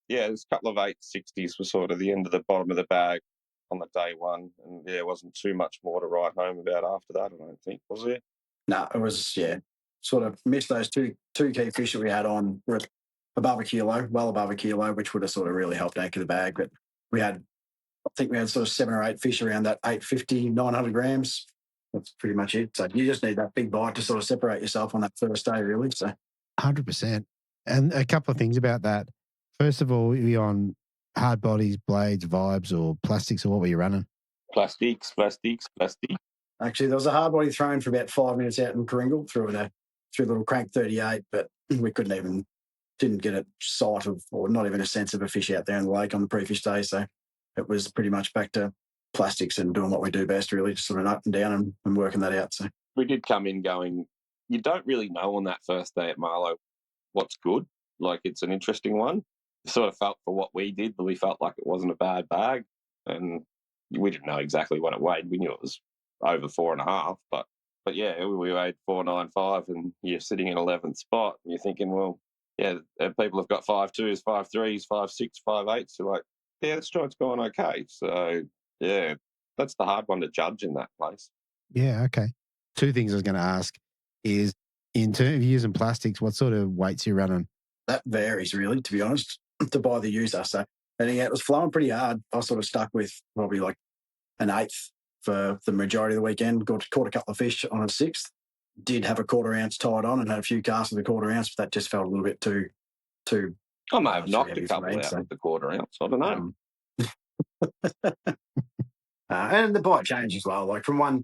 there's a couple of 860s were sort of the end of the bottom of the bag on the day one. And, yeah, it wasn't too much more to write home about after that, I don't think, was there? No, it was, sort of missed those two key fish that we had on were above a kilo, well above a kilo, which would have sort of really helped anchor the bag. But I think we had sort of 7 or 8 fish around that 850, 900 grams. That's pretty much it. So you just need that big bite to sort of separate yourself on that first day, really. So 100%. And a couple of things about that. First of all, were you on hard bodies, blades, vibes, or plastics, or what were you running? Plastics. Actually, there was a hard body thrown for about 5 minutes out in Kringle through a little crank 38, but we didn't get a sight of, or not even a sense of a fish out there in the lake on the pre-fish day. So it was pretty much back to plastics and doing what we do best, really, just sort of up and down and working that out. So we did come in going, you don't really know on that first day at Marlo what's good. Like, it's an interesting one. Sort of felt for what we did, but we felt like it wasn't a bad bag. And we didn't know exactly what it weighed. We knew it was over 4.5, but yeah, we weighed 495 and you're sitting in 11th spot and you're thinking, well, yeah, people have got 5.2s, 5.3s, 5.6, 5.8s. So like, yeah, this joint's going okay. So yeah, that's the hard one to judge in that place. Yeah, okay. 2 things I was going to ask is, in terms of using plastics, what sort of weights are you running? That varies, really, to be honest, to buy the user. So, and yeah, it was flowing pretty hard. I sort of stuck with probably like an 1/8 for the majority of the weekend. Caught a couple of fish on a 6th. Did have a 1/4 ounce tied on and had a few casts with a 1/4 ounce, but that just felt a little bit too. I may have knocked a couple out with the 1/4 ounce. I don't know. And the bite changed as well. Like from one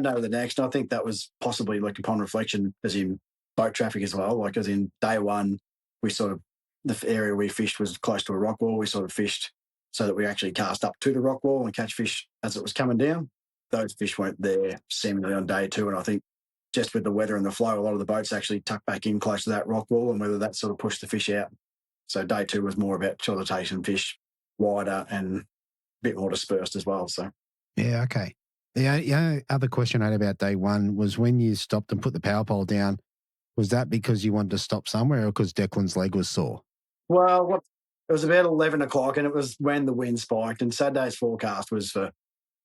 day to the next. I think that was possibly like upon reflection, as in boat traffic as well. Like as in day one, we sort of, the area we fished was close to a rock wall. We sort of fished so that we actually cast up to the rock wall and catch fish as it was coming down. Those fish weren't there seemingly on day 2. And I think just with the weather and the flow, a lot of the boats actually tucked back in close to that rock wall, and whether that sort of pushed the fish out. So day 2 was more about chorlation fish, wider and a bit more dispersed as well. So yeah, okay. The other question I had about day 1 was when you stopped and put the power pole down, was that because you wanted to stop somewhere or because Declan's leg was sore? Well, it was about 11 o'clock and it was when the wind spiked, and Saturday's forecast was for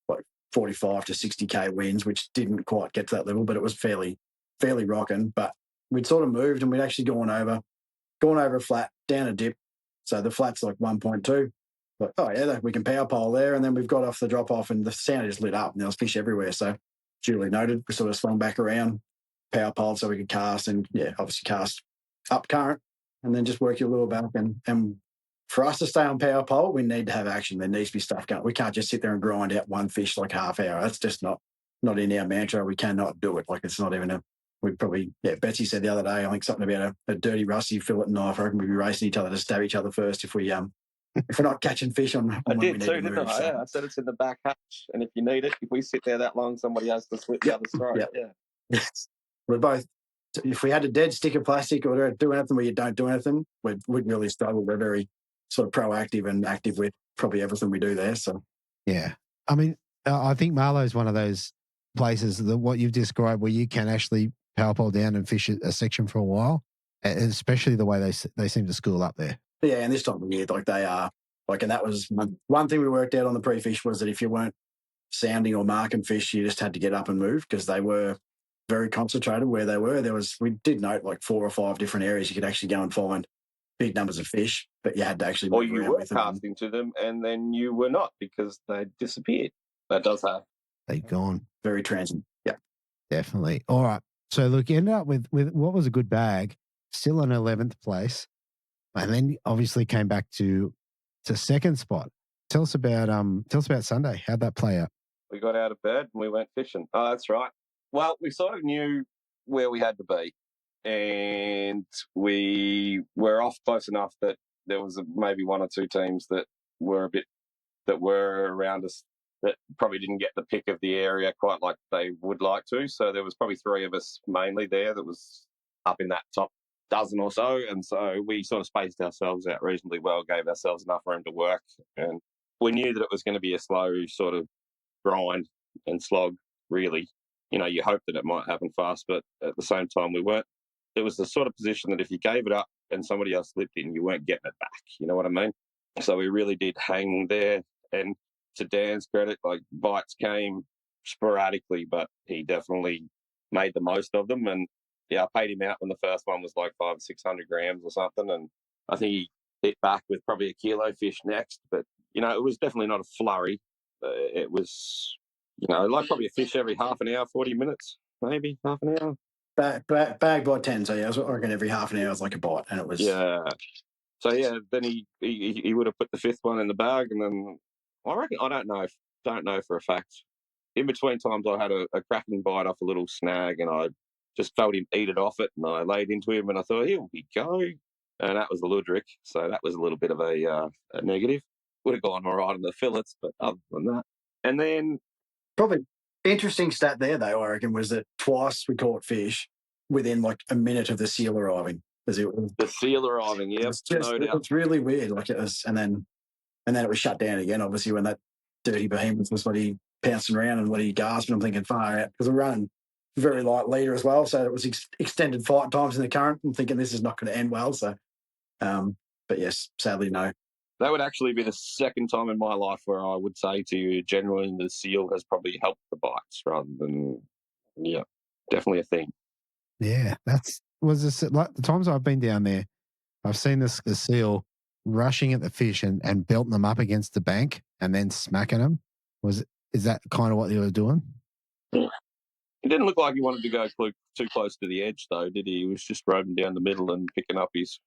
like 45 to 60k winds, which didn't quite get to that level, but it was fairly rocking. But we'd sort of moved and we'd actually gone over a flat, down a dip. So the flat's like 1.2. Like, oh yeah, we can power pole there. And then we've got off the drop off and the sound just lit up and there was fish everywhere. So duly noted, we sort of swung back around, power pole so we could cast, and obviously cast up current and then just work your lure back. And for us to stay on power pole, we need to have action. There needs to be stuff going. We can't just sit there and grind out one fish like half hour. That's just not in our mantra. We cannot do it. Like, it's not even we'd probably, Betsy said the other day, I think something about a dirty rusty fillet knife. I reckon we'd be racing each other to stab each other first if we're not catching fish on I when did we need too, to didn't move. I? So. Yeah, I said it's in the back hatch, and if you need it, if we sit there that long, somebody has to slip the other throat. Yep. Yeah. We're both, if we had a dead stick of plastic or do anything where you don't do anything, we'd really struggle. We're very sort of proactive and active with probably everything we do there. So yeah, I mean, I think Marlo is one of those places that what you've described where you can actually power pole down and fish a section for a while, especially the way they seem to school up there. Yeah, and this time of year, like they are, like, and that was one thing we worked out on the pre-fish was that if you weren't sounding or marking fish, you just had to get up and move because they were very concentrated where they were. We did note like 4 or 5 different areas you could actually go and find big numbers of fish, but you had to actually move or you around were with them. casting to them and then you were not because they disappeared. That does happen. They've gone. Very transient. Yeah, definitely. All right. So look, you ended up with what was a good bag, still an 11th place. And then obviously came back to second spot. Tell us about Sunday. How'd that play out? We got out of bed and we went fishing. Oh, that's right. Well, we sort of knew where we had to be, and we were off close enough that there was maybe one or two teams that were around us that probably didn't get the pick of the area quite like they would like to. So there was probably three of us mainly there that was up in that top dozen or so. And so we sort of spaced ourselves out reasonably well, gave ourselves enough room to work. And we knew that it was going to be a slow sort of grind and slog, really. You know, you hope that it might happen fast, but at the same time, we weren't. It was the sort of position that if you gave it up and somebody else slipped in, you weren't getting it back. You know what I mean? So we really did hang there. And to Dan's credit, like, bites came sporadically, but he definitely made the most of them. And yeah, I paid him out when the first one was like 500 or 600 grams or something. And I think he hit back with probably a kilo fish next. But, you know, it was definitely not a flurry. It was, you know, like probably a fish every half an hour, 40 minutes, maybe half an hour. Bag by 10. So yeah, I reckon every half an hour was like a bite, and it was. Yeah. So yeah, then he would have put the fifth one in the bag, and then I reckon, I don't know for a fact. In between times, I had a cracking bite off a little snag, and I just felt him eat it off it, and I laid into him, and I thought, here we go, and that was the luderick. So that was a little bit of a negative. Would have gone all right on the fillets, but other than that, and then probably interesting stat there though, I reckon, was that twice we caught fish within like a minute of the seal arriving. The seal arriving, yeah, no doubt. It's really weird. Like it was, and then it was shut down again. Obviously, when that dirty behemoth was bloody pouncing around and bloody gasping, I'm thinking far out because we're running very light leader as well, so it was extended fight times in the current. I'm thinking this is not going to end well. So, but yes, sadly no. That would actually be the second time in my life where I would say to you, generally, the seal has probably helped the bites rather than, yeah, definitely a thing. Yeah, like the times I've been down there, I've seen the seal rushing at the fish and belting them up against the bank and then smacking them. Is that kind of what you were doing? Yeah. It didn't look like he wanted to go too close to the edge, though, did he? He was just roaming down the middle and picking up his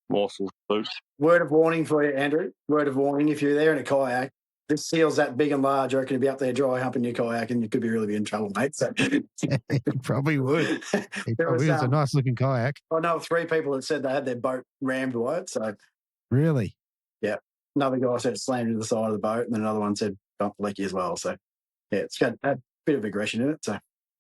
morsels of food. Word of warning for you, Andrew. Word of warning: if you're there in a kayak, this seal's that big and large, I reckon you'd be up there dry humping your kayak, and you could be really in trouble, mate. So it probably would. It was a nice looking kayak. I know 3 people that said they had their boat rammed by it. So really, yeah. Another guy said it slammed into the side of the boat, and then another one said bump leaky as well. So yeah, it's got a bit of aggression in it. So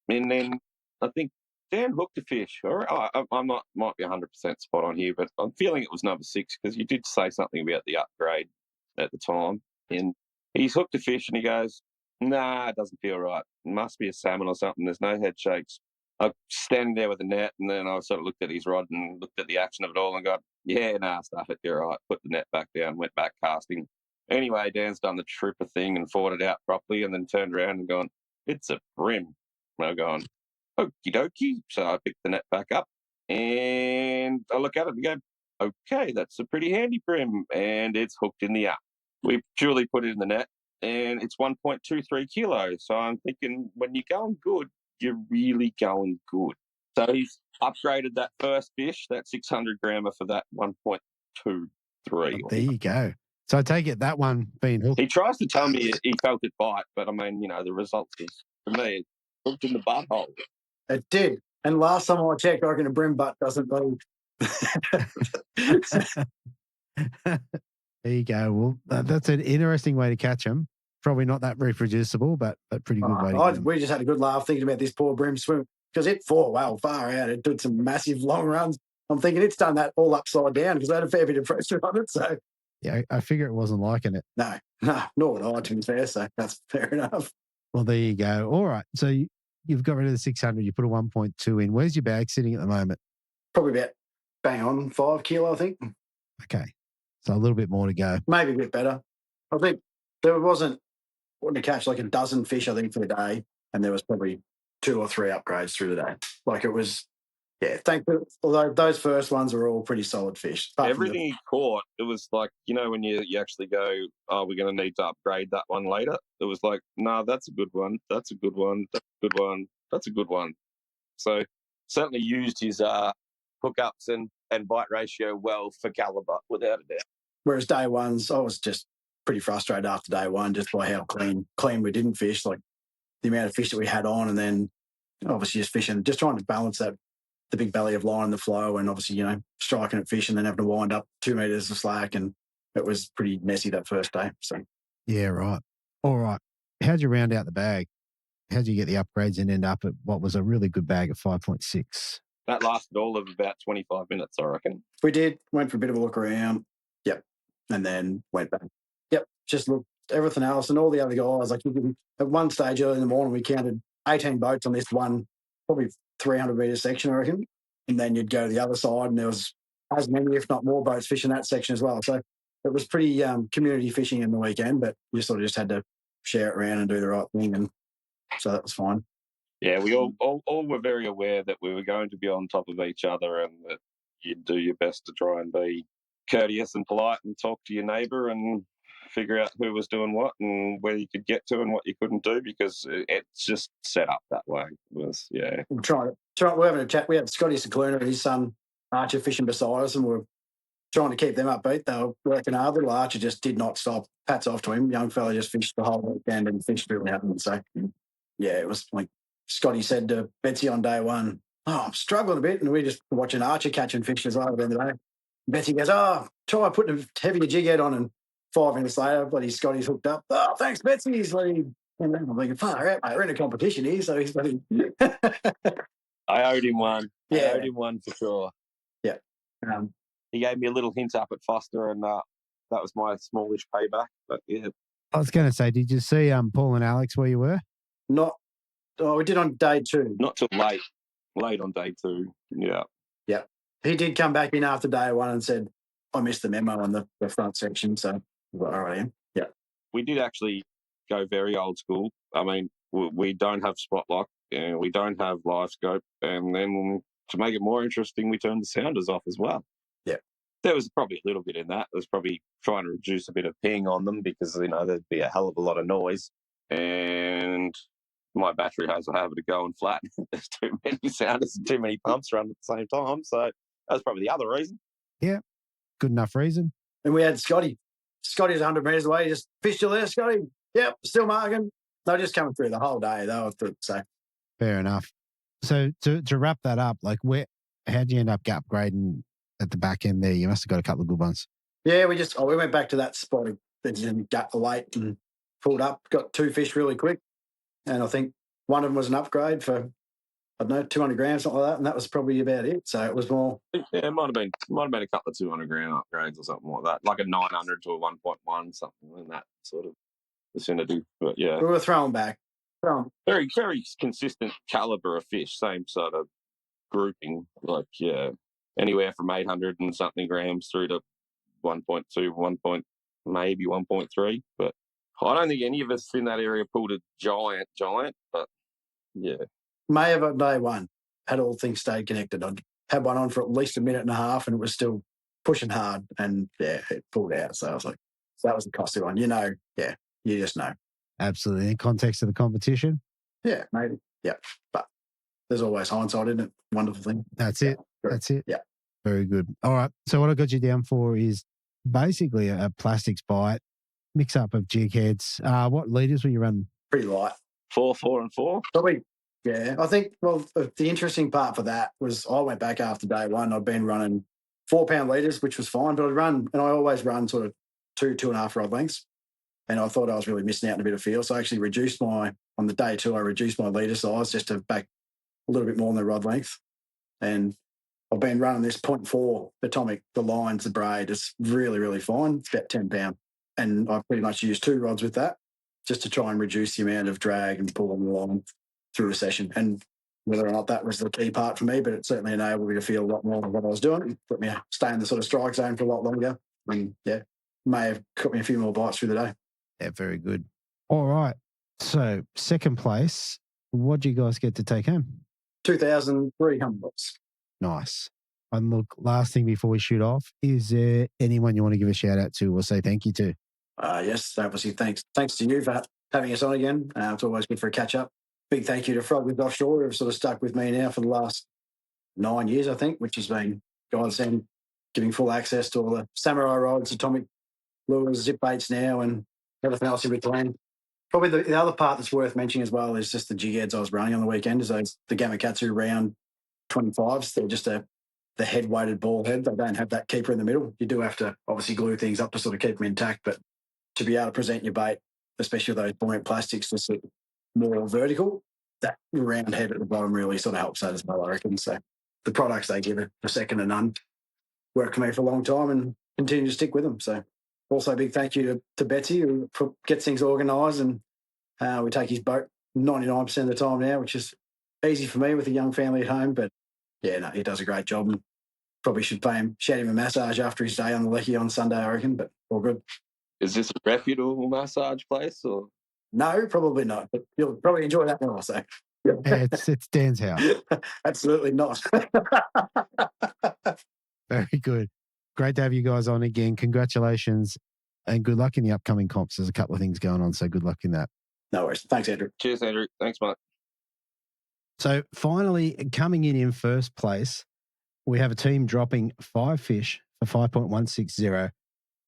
and then I think Dan hooked a fish. Might be 100% spot on here, but I'm feeling it was number 6 because you did say something about the upgrade at the time. And he's hooked a fish and he goes, nah, it doesn't feel right. It must be a salmon or something. There's no head shakes. I'm standing there with the net, and then I sort of looked at his rod and looked at the action of it all and got, yeah, nah, stuff it, you're right. Put the net back down, went back casting. Anyway, Dan's done the trooper thing and fought it out properly and then turned around and gone, it's a bream. And I'm going, okie dokie. So I picked the net back up and I look at it and go, okay, that's a pretty handy bream, and it's hooked in the up. We purely put it in the net and it's 1.23 kilos. So I'm thinking, when you're going good, you're really going good. So he's upgraded that first fish, that 600 grammer, for that 1.23. Oh, there you go. So I take it that one being hooked. He tries to tell me he felt it bite, but I mean, you know, the result is, for me, it's hooked in the butthole. It did. And last time I checked, I reckon a bream butt doesn't move. There you go. Well, that's an interesting way to catch them. Probably not that reproducible, but pretty good way to catch them. We just had a good laugh thinking about this poor bream swim because it fought well far out. It did some massive long runs. I'm thinking it's done that all upside down because I had a fair bit of pressure on it. So yeah, I figure it wasn't liking it. No, nor would I, to be fair. So that's fair enough. Well, there you go. All right. So you've got rid of the 600. You put a 1.2 in. Where's your bag sitting at the moment? Probably about bang on 5 kilo, I think. Okay. So a little bit more to go. Maybe a bit better. I think there wanted to catch like a dozen fish, I think, for the day. And there was probably 2 or 3 upgrades through the day. Like it was, yeah, although those first ones were all pretty solid fish. Everything he caught, it was like, you know, when you actually go, oh, we're going to need to upgrade that one later. It was like, nah, that's a good one. That's a good one. That's a good one. That's a good one. So certainly used his hookups and and bite ratio well for calibre, without a doubt. Whereas day ones, I was just pretty frustrated after day one just by how clean we didn't fish, like the amount of fish that we had on, and then obviously just fishing, just trying to balance that, the big belly of line and the flow, and obviously, striking at fish and then having to wind up 2 metres of slack, and it was pretty messy that first day. So Yeah, right. All right. How'd you round out the bag? How'd you get the upgrades and end up at what was a really good bag at 5.6? That lasted all of about 25 minutes, I reckon. we did, went for a bit of a look around. Yep. And then went back. Yep. Just looked everything else and all the other guys. Like at one stage early in the morning, we counted 18 boats on this one, probably 300 metre section, I reckon. And then you'd go to the other side and there was as many, if not more, boats fishing that section as well. So it was pretty community fishing in the weekend, but you sort of just had to share it around and do the right thing. And so that was fine. Yeah, we all were very aware that we were going to be on top of each other, and that you'd do your best to try and be courteous and polite and talk to your neighbour and figure out who was doing what and where you could get to and what you couldn't do, because it's just set up that way. It was, yeah. We're having a chat. We had Scotty Secluna and his son Archer fishing beside us, and we're trying to keep them upbeat. They were working hard. Little Archer just did not stop. Hats off to him. Young fella just fished the whole weekend and fished really hard. So, yeah, it was like Scotty said to Betsy on day one, "Oh, I'm struggling a bit." And we just watching Archer catching fish as well at the end of the day. Betsy goes, "Oh, try putting a heavier jig head on." And 5 minutes later, bloody Scotty's hooked up. "Oh, thanks, Betsy." He's bloody, and I'm thinking, far out, mate. We're in a competition here. So he's bloody. I owed him one. Yeah. I owed him one for sure. Yeah. He gave me a little hint up at Foster, and that was my smallish payback. But yeah. I was going to say, did you see Paul and Alex where you were? We did on day two. Not till late on day two. Yeah. Yeah. He did come back in after day one and said, "I missed the memo on the front section." So, all right. Yeah. We did actually go very old school. I mean, we don't have spot lock, and we don't have live scope. And then to make it more interesting, we turned the sounders off as well. Yeah. There was probably a little bit in that. It was probably trying to reduce a bit of ping on them, because, there'd be a hell of a lot of noise. And my battery has a habit of going flat. There's too many sounders and too many pumps running at the same time. So that was probably the other reason. Yeah. Good enough reason. And we had Scotty. Scotty's 100 metres away. He just, "Fish still there, Scotty?" "Yep, still marking." They were just coming through the whole day. They were through, so. Fair enough. So to wrap that up, like how'd you end up upgrading at the back end there? You must have got a couple of good ones. Yeah, we went back to that spot that didn't gut the late and pulled up, got 2 fish really quick. And I think one of them was an upgrade for, I don't know, 200 grams, something like that. And that was probably about it. So it was more. Yeah, it might have been a couple of 200 gram upgrades or something like that, like a 900 to a 1.1, something in that sort of vicinity. But yeah, we were throwing back. Very, very consistent caliber of fish, same sort of grouping, like, yeah, anywhere from 800 and something grams through to 1.2, maybe 1.3. But I don't think any of us in that area pulled a giant, but yeah. May have on day one, had all things stayed connected. I'd had one on for at least a minute and a half and it was still pushing hard, and yeah, it pulled out. So I was like, that was a costly one. Yeah, you just know. Absolutely. In context of the competition? Yeah, maybe. Yeah. But there's always hindsight, isn't it? Wonderful thing. That's it. That's it. Yeah. Very good. All right. So what I got you down for is basically a plastics bite, mix up of jig heads. What leaders were you running? Pretty light. 4, 4, and 4. Probably. Yeah. I think, well, the interesting part for that was I went back after day one. I'd been running 4-pound leaders, which was fine, but I always run sort of 2.5 rod lengths. And I thought I was really missing out on a bit of feel. So I actually on the day two, I reduced my leader size just to back a little bit more on the rod length. And I've been running this 0.4 atomic, the lines, the braid. It's really, really fine. It's about 10 pound. And I pretty much used 2 rods with that just to try and reduce the amount of drag and pull on the line through a session. And whether or not that was the key part for me, but it certainly enabled me to feel a lot more of what I was doing. It let me stay in the sort of strike zone for a lot longer. And yeah, may have cut me a few more bites through the day. Yeah, very good. All right. So second place, what do you guys get to take home? 2,300 bucks. Nice. And look, last thing before we shoot off, is there anyone you want to give a shout out to or say thank you to? Yes, obviously thanks to you for having us on again. It's always good for a catch up. Big thank you to Frog with Offshore, who have sort of stuck with me now for the last 9 years, I think, which has been godsend, giving full access to all the samurai rods, atomic lures, zip baits now, and everything else in between. Probably the other part that's worth mentioning as well is just the jig heads I was running on the weekend. Is those the Gamakatsu round 25s. They're just the head weighted ball head. They don't have that keeper in the middle. You do have to obviously glue things up to sort of keep them intact, but to be able to present your bait, especially with those buoyant plastics, just more vertical, that round head at the bottom really sort of helps that as well, I reckon. So the products they give are second to none. Worked for me for a long time and continue to stick with them. So also a big thank you to Betsy, who gets things organised, and we take his boat 99% of the time now, which is easy for me with a young family at home. But yeah, no, he does a great job, and probably should shout him a massage after his day on the Lecky on Sunday, I reckon, but all good. Is this a reputable massage place or? No, probably not, but you'll probably enjoy that more. So It's Dan's house. Absolutely not. Very good. Great to have you guys on again. Congratulations and good luck in the upcoming comps. There's a couple of things going on, so good luck in that. No worries. Thanks, Andrew. Cheers, Andrew. Thanks, mate. So finally, coming in first place, we have a team dropping 5 fish for 5.160,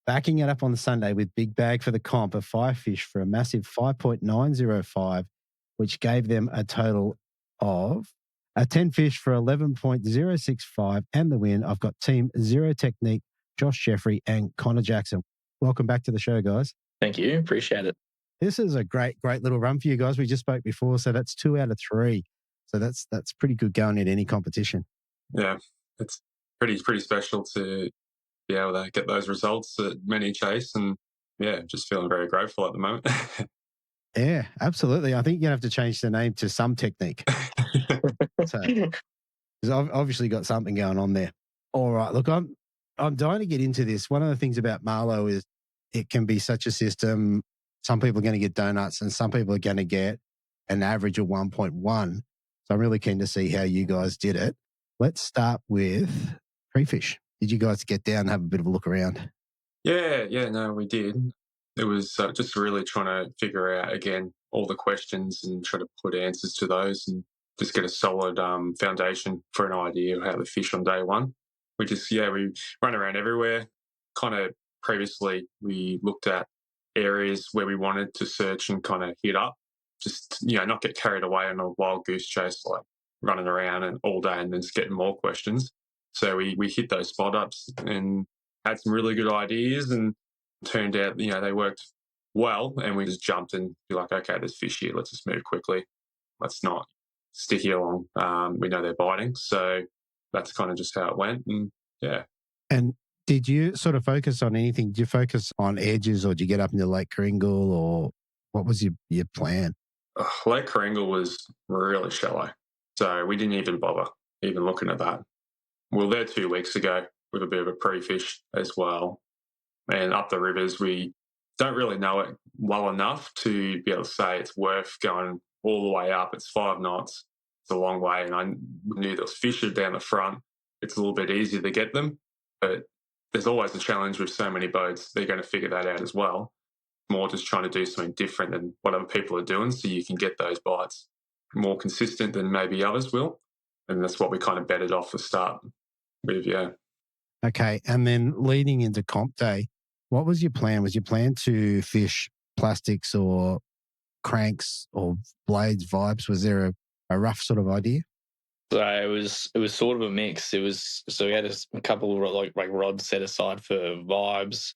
backing it up on the Sunday with big bag for the comp of 5 fish for a massive 5.905, which gave them a total of 10 fish for 11.065 and the win. I've got Team Zero Technique, Josh Jeffrey and Connor Jackson. Welcome back to the show, guys. Thank you. Appreciate it. This is a great little run for you guys. We just spoke before, so that's 2 out of 3. So that's pretty good going in any competition. Yeah, it's pretty special to be able to get those results at many chase, and yeah, just feeling very grateful at the moment. Yeah, absolutely. I think you're going to have to change the name to Some Technique. So, because I've obviously got something going on there. All right, look, I'm dying to get into this. One of the things about Marlo is it can be such a system. Some people are going to get donuts and some people are going to get an average of 1.1. So I'm really keen to see how you guys did it. Let's start with pre-fish. Did you guys get down and have a bit of a look around? Yeah, no, we did. It was just really trying to figure out, again, all the questions and try to put answers to those and just get a solid foundation for an idea of how to fish on day one. We run around everywhere. Kind of previously, we looked at areas where we wanted to search and kind of hit up. Just, not get carried away on a wild goose chase, like running around and all day and then just getting more questions. So we hit those spot ups and had some really good ideas, and turned out, they worked well, and we just jumped and be like, okay, there's fish here. Let's just move quickly. Let's not stick here long. We know they're biting. So that's kind of just how it went. And yeah. And did you sort of focus on anything? Did you focus on edges, or did you get up into Lake Kringle, or what was your plan? Lake Kringle was really shallow. So we didn't even bother even looking at that. We were there 2 weeks ago with a bit of a pre-fish as well. And up the rivers, we don't really know it well enough to be able to say it's worth going all the way up. It's 5 knots. It's a long way. And I knew there was fish down the front. It's a little bit easier to get them. But there's always a challenge with so many boats. They're going to figure that out as well. More just trying to do something different than what other people are doing so you can get those bites more consistent than maybe others will. And that's what we kind of betted off the start with, yeah. Okay. And then leading into comp day, what was your plan? Was your plan to fish plastics or cranks or blades, vibes? Was there a rough sort of idea? So it was sort of a mix. So we had a couple of like rods set aside for vibes,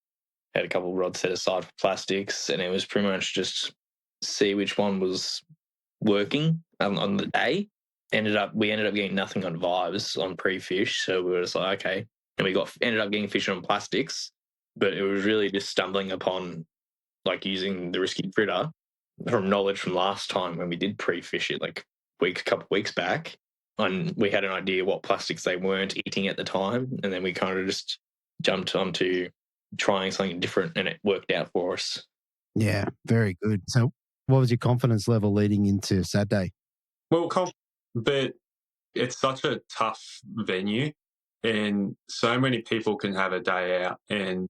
had a couple of rods set aside for plastics, and it was pretty much just see which one was working on the day. We ended up getting nothing on vibes on pre-fish, so we were just like, okay. And we ended up getting fish on plastics, but it was really just stumbling upon like using the risky critter from knowledge from last time when we did pre-fish it like a couple weeks back. And we had an idea what plastics they weren't eating at the time, and then we kind of just jumped onto trying something different, and it worked out for us. Yeah, very good. So what was your confidence level leading into Saturday? Well, but it's such a tough venue, and so many people can have a day out, and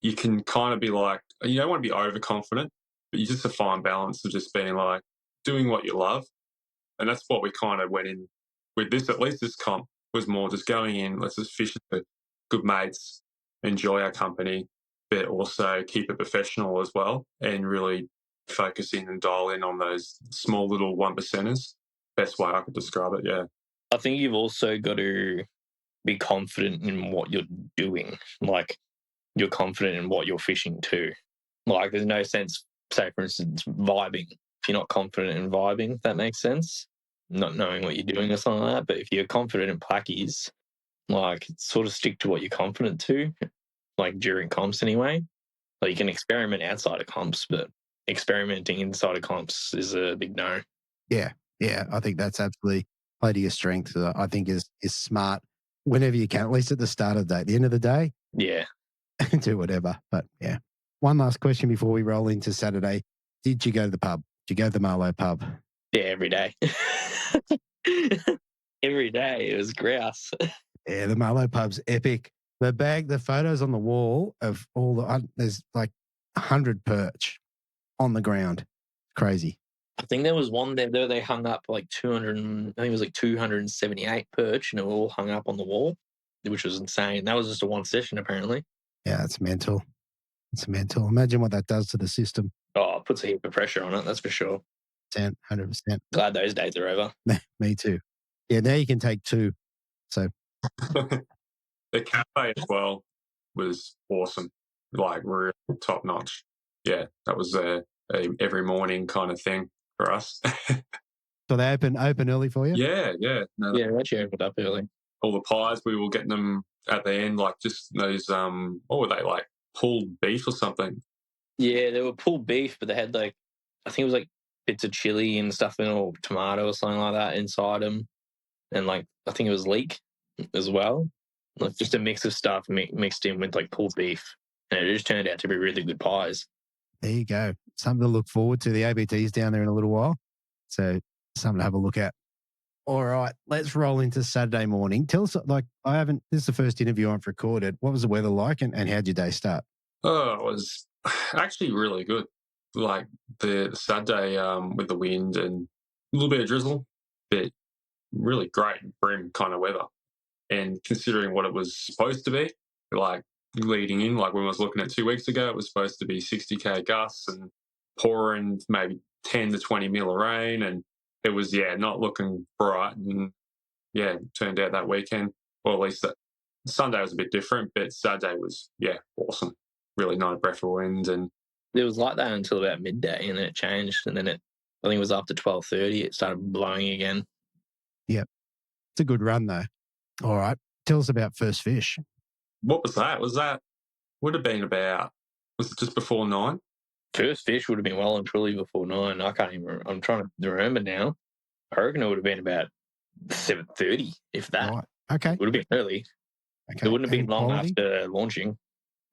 you can kind of be like, you don't want to be overconfident, but you just a fine balance of just being like doing what you love. And that's what we kind of went in with this, at least this comp. was more just going in, let's just fish with good mates, enjoy our company, but also keep it professional as well and really focus in and dial in on those small little 1%ers. Best way I could describe it, yeah. I think you've also got to be confident in what you're doing. Like, you're confident in what you're fishing too. Like, there's no sense, say, for instance, vibing. If you're not confident in vibing, if that makes sense, not knowing what you're doing or something like that. But if you're confident in plackies, like, sort of stick to what you're confident to, like during comps anyway. Like, you can experiment outside of comps, but experimenting inside of comps is a big no. Yeah. I think that's absolutely play to your strength. I think is smart whenever you can, at least at the start of the day. At the end of the day, Yeah. do whatever. But yeah. One last question before we roll into Saturday. Did you go to the pub? Did you go to the Marlo pub? Yeah, every day. Every day. It was grouse. Yeah, the Marlo pub's epic. The photos on the wall of all there's like 100 perch on the ground. Crazy. I think there was one there they hung up like 200, I think it was like 278 perch, and it all hung up on the wall, which was insane. That was just a one session, apparently. Yeah, it's mental. It's mental. Imagine what that does to the system. Oh, it puts a heap of pressure on it, that's for sure. 100%. Glad those days are over. Me too. Yeah, now you can take two. So the cafe as well was awesome, like real top notch. Yeah, that was a every morning kind of thing for us. So they open early for you? Yeah. No, Yeah, we actually opened up early. all the pies, we were getting them at the end, like just those, what were they, like pulled beef or something? Yeah, they were pulled beef, but they had like, I think it was like bits of chili and stuff in, or tomato or something like that inside them. And like, I think it was leek as well. Like, just a mix of stuff mixed in with like pulled beef. And it just turned out to be really good pies. There you go. Something to look forward to. The ABT's down there in a little while. So something to have a look at. All right, let's roll into Saturday morning. Tell us, this is the first interview I've recorded. What was the weather like and how'd your day start? Oh, it was actually really good. Like the Saturday with the wind and a little bit of drizzle, but really great brim kind of weather. And considering what it was supposed to be, like leading in, like when I was looking at 2 weeks ago, it was supposed to be 60k gusts and pouring maybe 10 to 20 mil of rain. And it was, not looking bright. And it turned out that weekend, or at least that Sunday was a bit different, but Saturday was, awesome. Really nice breath of wind. And it was like that until about midday, and then it changed. And then I think it was after 12:30, it started blowing again. Yep. It's a good run though. All right. Tell us about first fish. What was that? Would have been about, was it just before 9? First fish would have been well and truly before 9. I can't even, I'm trying to remember now. I reckon it would have been about 7:30, if that. Right. Okay. It would have been early. Okay. It wouldn't have been long quality? after launching.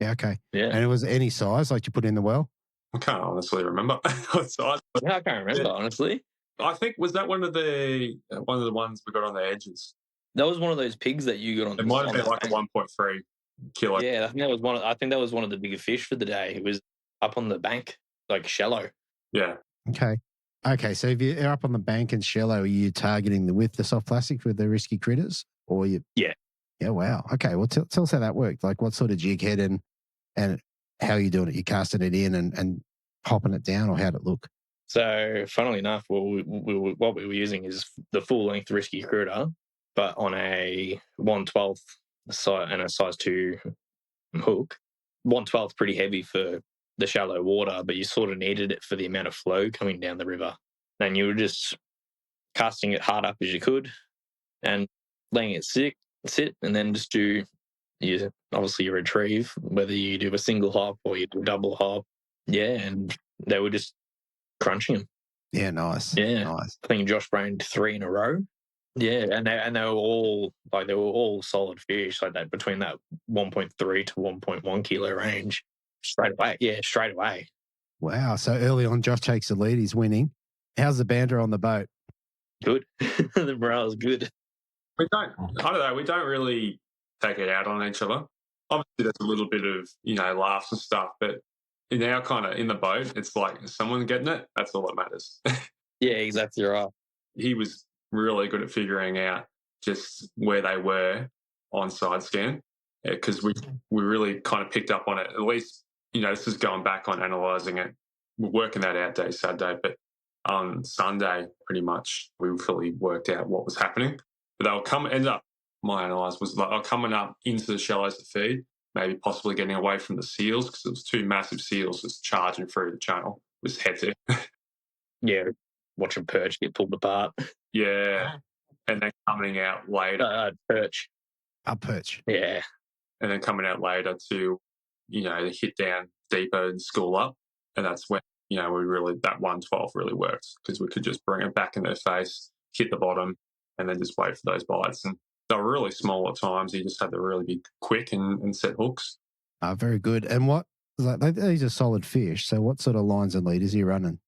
Yeah, okay. Yeah. And it was any size like you put in the well? I can't honestly remember what size. Yeah, I can't remember, honestly. I think, was that one of the ones we got on the edges? That was one of those pigs that you got on. It might have been like a 1.3 kilo. Yeah, I think that was one of the bigger fish for the day. It was up on the bank, like shallow. Yeah. Okay, so if you're up on the bank and shallow, are you targeting the soft plastic with the risky critters? Or you? Yeah. Yeah, wow. Okay, well, tell us how that worked. Like what sort of jig head and how are you doing it? You casting it in and popping it down, or how'd it look? So, funnily enough, what we were using is the full-length risky critter, but on a 1/12 and a size 2 hook. 1/12 pretty heavy for the shallow water, but you sort of needed it for the amount of flow coming down the river. And you were just casting it hard up as you could and letting it sit, and then just do obviously you retrieve, whether you do a single hop or you do a double hop. Yeah, and they were just crunching them. Yeah, nice. Yeah, nice. I think Josh brained 3 in a row. Yeah, and they were all solid fish, like that between that 1.3 to 1.1 kilo range straight away. Yeah, straight away. Wow. So early on, Josh takes the lead. He's winning. How's the banter on the boat? Good. The morale's good. I don't know. We don't really take it out on each other. Obviously, there's a little bit of, laughs and stuff, but in our kind of in the boat, it's like someone getting it. That's all that matters. Yeah, exactly right. He was really good at figuring out just where they were on side scan, because we really kind of picked up on it. At least, this is going back on analysing it. We're working that out day Saturday, but on Sunday, pretty much, we fully worked out what was happening. But they were my analyse was like, coming up into the shallows to feed, maybe possibly getting away from the seals, because it was two massive seals just charging through the channel. It was hectic. Yeah, watching perch get pulled apart. Yeah. And then coming out later. Perch. Perch. Yeah. And then coming out later to, hit down deeper and school up. And that's when, that 112 really worked, because we could just bring it back in their face, hit the bottom, and then just wait for those bites. And they were really small at times. You just had to really be quick and set hooks. Very good. And these are solid fish. So what sort of lines and leaders are you running?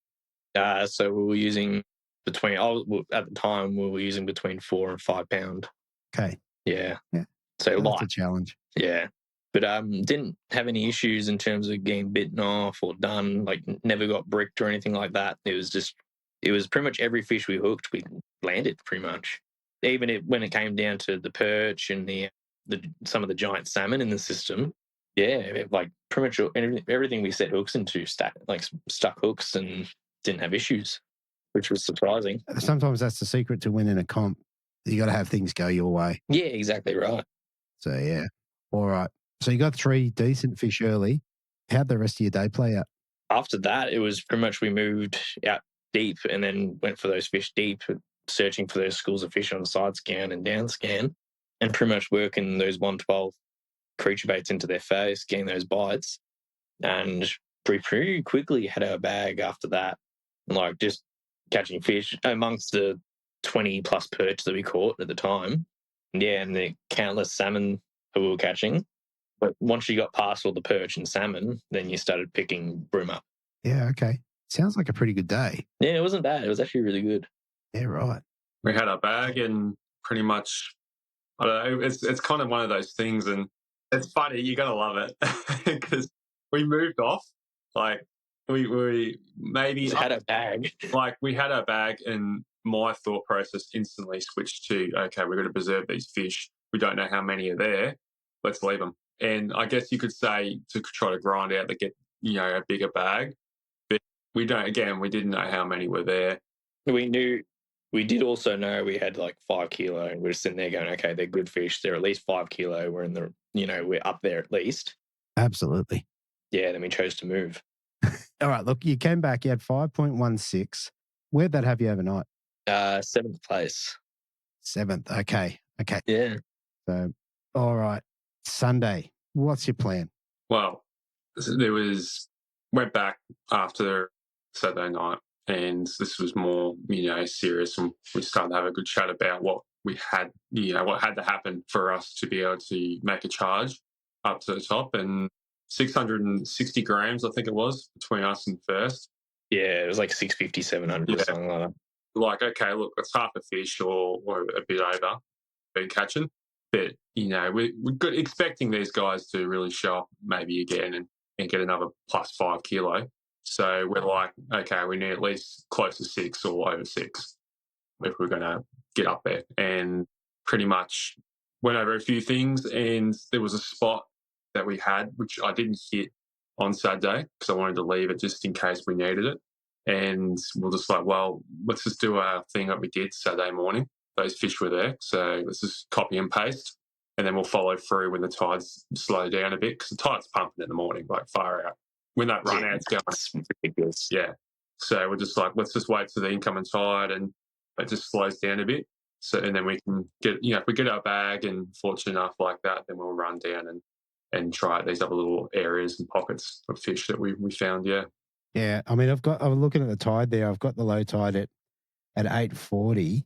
So we were using at the time, we were using between 4 and 5 pound. Okay. Yeah. That's So light. a challenge. Yeah. But didn't have any issues in terms of getting bitten off or done, like never got bricked or anything like that. It was pretty much every fish we hooked, we landed pretty much. Even when it came down to the perch and some of the giant salmon in the system, like pretty much everything we set hooks into stuck hooks and didn't have issues, which was surprising. Sometimes that's the secret to winning a comp. You got to have things go your way. Yeah, exactly right. So, yeah. All right. So you got 3 decent fish early. How'd the rest of your day play out? After that, it was pretty much we moved out deep and then went for those fish deep, searching for those schools of fish on side scan and down scan, and pretty much working those 112 creature baits into their face, getting those bites. And pretty quickly had our bag after that, like just catching fish amongst the 20 plus perch that we caught at the time. Yeah, and the countless salmon that we were catching. But once you got past all the perch and salmon, then you started picking bream up. Yeah, okay. Sounds like a pretty good day. Yeah, it wasn't bad. It was actually really good. Yeah, right. We had our bag and pretty much, I don't know, it's kind of one of those things, and it's funny, you're going to love it, because we moved off. Like, we maybe had a bag. Like, we had our bag, and my thought process instantly switched to, okay, we're going to preserve these fish. We don't know how many are there. Let's leave them. And I guess you could say to try to grind out to get, a bigger bag. But we didn't know how many were there. We did also know we had like 5 kilo, and we're sitting there going, okay, they're good fish. They're at least 5 kilo. We're in the, we're up there at least. Absolutely. Yeah, then we chose to move. All right, look, you came back, you had 5.16. Where'd that have you overnight? 7th place. 7th, okay. Yeah. So, all right, Sunday, what's your plan? Well, went back after Saturday night, and this was more, serious, and we started to have a good chat about what we had, what had to happen for us to be able to make a charge up to the top, and 660 grams, I think it was, between us and first. Yeah, it was like 650, 700 or something like that. Like, okay, look, it's half a fish or a bit over been catching. But, we're good, expecting these guys to really show up maybe again and get another plus 5 kilo. So we're like, okay, we need at least close to 6 or over 6 if we're going to get up there. And pretty much went over a few things, and there was a spot that we had, which I didn't hit on Saturday because I wanted to leave it just in case we needed it. And we're just like, well, let's just do our thing that we did Saturday morning. Those fish were there, so let's just copy and paste, and then we'll follow through when the tides slow down a bit, because the tide's pumping in the morning, like far out. When that run out's going, it's ridiculous. Yeah. So we're just like, let's just wait for the incoming tide, and it just slows down a bit. So, and then we can get, if we get our bag and fortunate enough like that, then we'll run down and try out these other little areas and pockets of fish that we found. Yeah. Yeah. I mean, I'm looking at the tide there. I've got the low tide at 8:40.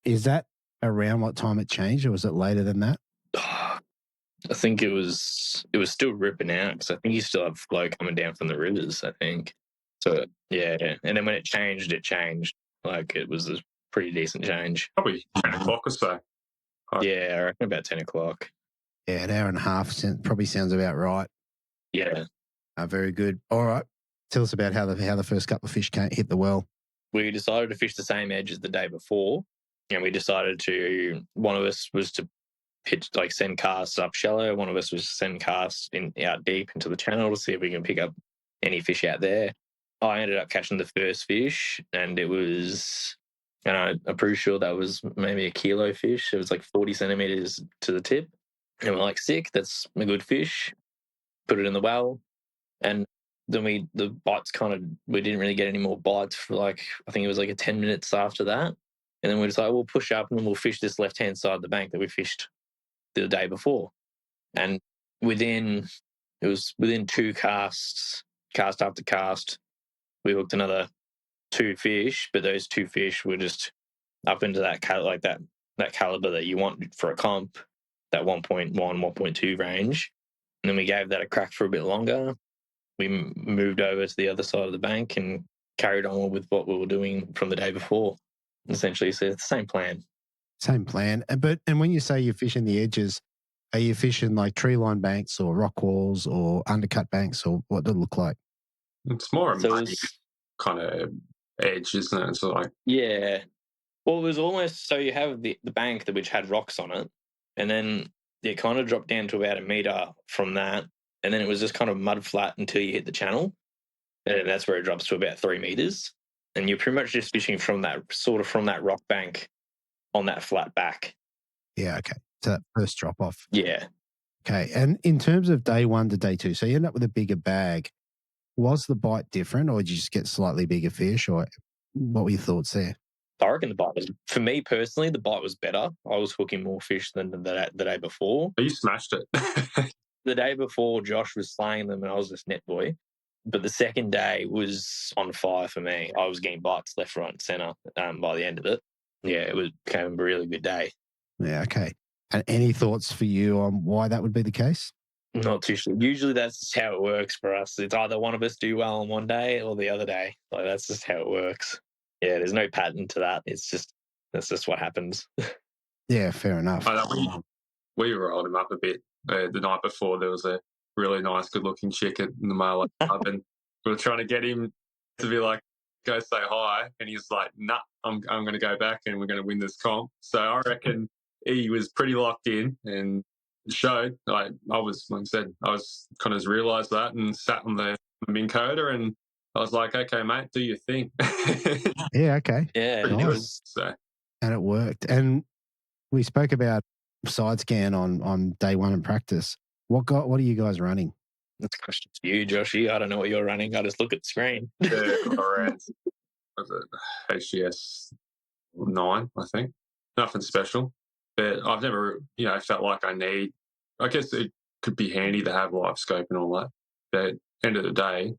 Is that around what time it changed, or was it later than that? I think it was still ripping out, because I think you still have flow coming down from the rivers, I think. So, yeah. And then when it changed. Like, it was a pretty decent change. Probably 10 o'clock or so. Yeah, I reckon about 10 o'clock. Yeah, an hour and a half probably sounds about right. Yeah. Very good. All right. Tell us about how the first couple of fish hit the well. We decided to fish the same edge as the day before, And we decided one of us was to send casts up shallow. One of us was to send casts out deep into the channel to see if we can pick up any fish out there. I ended up catching the first fish, and it was, and I'm pretty sure that was maybe a kilo fish. It was like 40 centimeters to the tip. And we're like, sick, that's a good fish. Put it in the well. And then we didn't really get any more bites for I think it was like 10 minutes after that. And then we decided we'll push up and we'll fish this left-hand side of the bank that we fished the day before. And within two casts, cast after cast, we hooked another 2 fish, but those 2 fish were just up into that caliber that you want for a comp, that 1.1, 1.2 range. And then we gave that a crack for a bit longer. We moved over to the other side of the bank and carried on with what we were doing from the day before. Essentially, so it's the same plan. Same plan. And when you say you're fishing the edges, are you fishing like tree line banks or rock walls or undercut banks, or what does it look like? It's more a muddy kind of edge, isn't it? It's like, yeah. Well, it was almost, so you have the bank which had rocks on it, and then it kind of dropped down to about 1 meter from that, and then it was just kind of mud flat until you hit the channel, and that's where it drops to about 3 meters, and you're pretty much just fishing from that rock bank on that flat back. Yeah, okay. So that first drop off. Yeah. Okay. And in terms of day 1 to day 2, so you end up with a bigger bag. Was the bite different, or did you just get slightly bigger fish, or what were your thoughts there? I reckon the bite was, for me personally, the bite was better. I was hooking more fish than the day before. You smashed it. The day before, Josh was slaying them and I was just net boy. But the second day was on fire for me. I was getting bites left, right, and centre by the end of it. Yeah, it became a really good day. Yeah, okay. And any thoughts for you on why that would be the case? Not too sure. Usually that's just how it works for us. It's either one of us do well on one day or the other day. That's just how it works. Yeah, there's no pattern to that. That's just what happens. Yeah, fair enough. We rolled him up a bit. The night before, there was a really nice, good-looking chick at the Marlo pub, and we were trying to get him to be like, go say hi, and he's like, nah, I'm going to go back and we're going to win this comp. So I reckon he was pretty locked in, and it showed. I was, like I said, I was kind of realised that and sat on the Minn Kota, and I was like, okay, mate, do your thing. Yeah, okay. Yeah, nice. And it worked. And we spoke about side scan on day 1 in practice. What are you guys running? That's a question for you, Joshy. I don't know what you're running. I just look at the screen. Around HGS 9, I think. Nothing special. But I've never, felt like I guess it could be handy to have live scope and all that. But end of the day,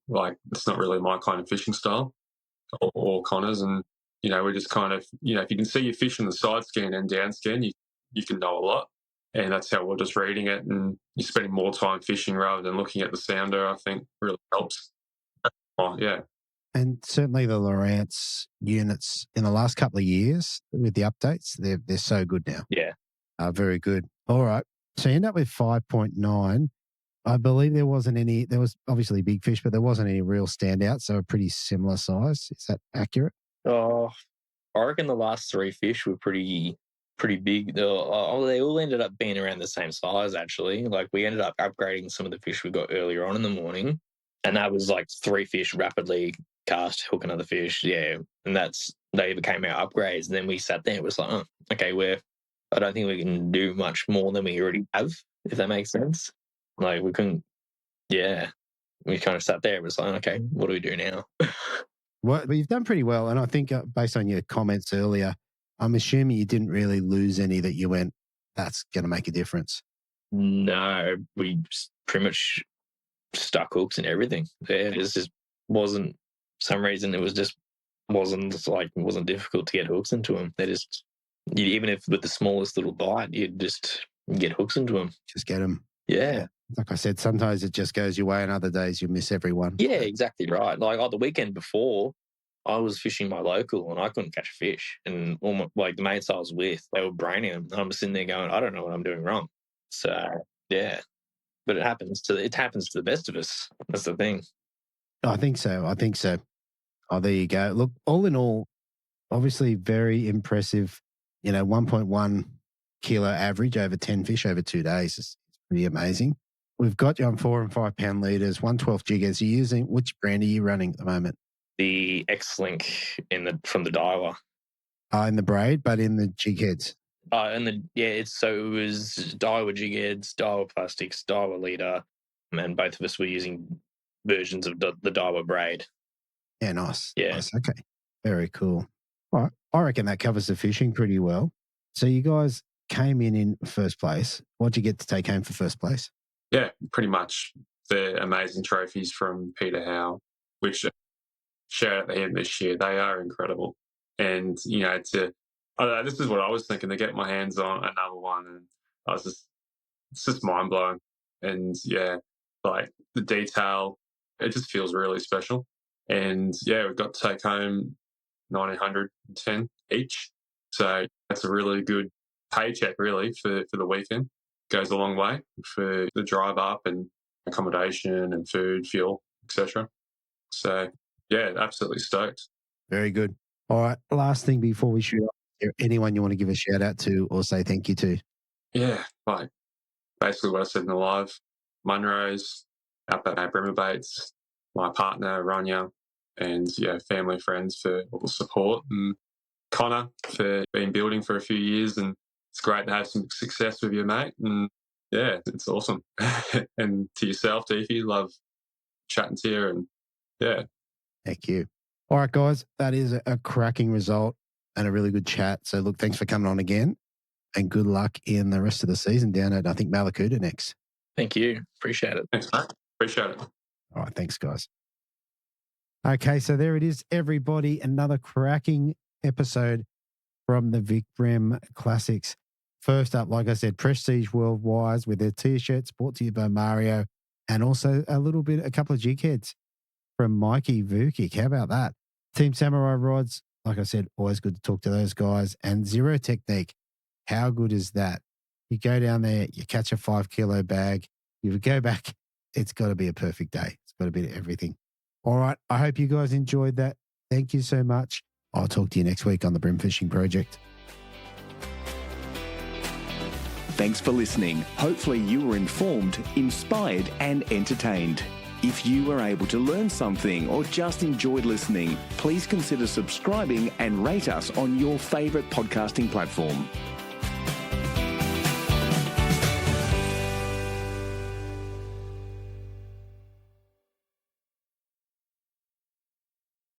it's not really my kind of fishing style or Connor's. And, we're just kind of, if you can see your fish in the side scan and down scan, you can know a lot. And that's how we're just reading it. And you're spending more time fishing rather than looking at the sounder, I think really helps. Yeah. And certainly the Lowrance units in the last couple of years with the updates, they're so good now. Yeah. Very good. All right. So you end up with 5.9. I believe there was obviously big fish, but there wasn't any real standouts. So a pretty similar size. Is that accurate? Oh, I reckon the last 3 fish were pretty big. They all ended up being around the same size, actually. We ended up upgrading some of the fish we got earlier on in the morning. And that was 3 fish rapidly cast, hook another fish. Yeah. And they became our upgrades. And then we sat there and it was like, oh, okay, I don't think we can do much more than we already have, if that makes sense. We couldn't, yeah. We kind of sat there. It was like, okay, what do we do now? Well, you've done pretty well. And I think based on your comments earlier, I'm assuming you didn't really lose any that you went, that's going to make a difference. No, we pretty much stuck hooks and everything. Yeah, it just wasn't, for some reason, it wasn't difficult to get hooks into them. Even if with the smallest little bite, you'd just get hooks into them. Just get them. Yeah. Like I said, sometimes it just goes your way and other days you miss everyone. Yeah, exactly right. The weekend before, I was fishing my local and I couldn't catch a fish. And all the mates I was with, they were braining them. And I'm sitting there going, I don't know what I'm doing wrong. So, yeah. But it happens to the best of us. That's the thing. I think so. Oh, there you go. Look, all in all, obviously very impressive 1.1 kilo average over 10 fish over 2 days. It's pretty amazing. We've got you on 4 and 5 pound leaders, 112 jig heads. You're using, which brand are you running at the moment? The X-Link from the Daiwa. In the braid, but in the jig heads. It was Daiwa jig heads, Daiwa plastics, Daiwa leader, and both of us were using versions of the Daiwa braid. Yeah, nice. Yeah. Nice. Okay. Very cool. All right. I reckon that covers the fishing pretty well. So you guys came in first place. What'd you get to take home for first place? Yeah, pretty much the amazing trophies from Peter Howe, which shout out to him this year. They are incredible. And, this is what I was thinking, to get my hands on another one. And it's just mind blowing. And yeah, like the detail, it just feels really special. And yeah, we've got to take home 1,910 each. So that's a really good paycheck, really, for the weekend. Goes a long way for the drive up and accommodation and food, fuel, etc. So yeah, absolutely stoked. Very good. All right. Last thing before we shoot off, is there anyone you want to give a shout out to or say thank you to? Yeah, like basically what I said in the live. Munros, Outback Bream Baits, my partner Rania, and family, friends for all the support, and Connor for been building for a few years, and it's great to have some success with your mate, and yeah, it's awesome. And to yourself, Deefy, love chatting to you, and yeah. Thank you. All right, guys, that is a cracking result and a really good chat. So look, thanks for coming on again, and good luck in the rest of the season down at, I think, Malakuta next. Thank you. Appreciate it. Thanks, mate. Appreciate it. All right, thanks, guys. Okay, so there it is, everybody. Another cracking episode from the Vic Bream Classics. First up, like I said, Prestige Worldwide with their T-shirts brought to you by Mario, and also a couple of jig heads from Mikey Vukic. How about that? Team Samurai Rods, like I said, always good to talk to those guys. And Zero Technique, how good is that? You go down there, you catch a 5 kilo bag, you go back, it's got to be a perfect day. It's got to be everything. All right, I hope you guys enjoyed that. Thank you so much. I'll talk to you next week on the Bream Fishing Project. Thanks for listening. Hopefully you were informed, inspired and entertained. If you were able to learn something or just enjoyed listening, please consider subscribing and rate us on your favourite podcasting platform.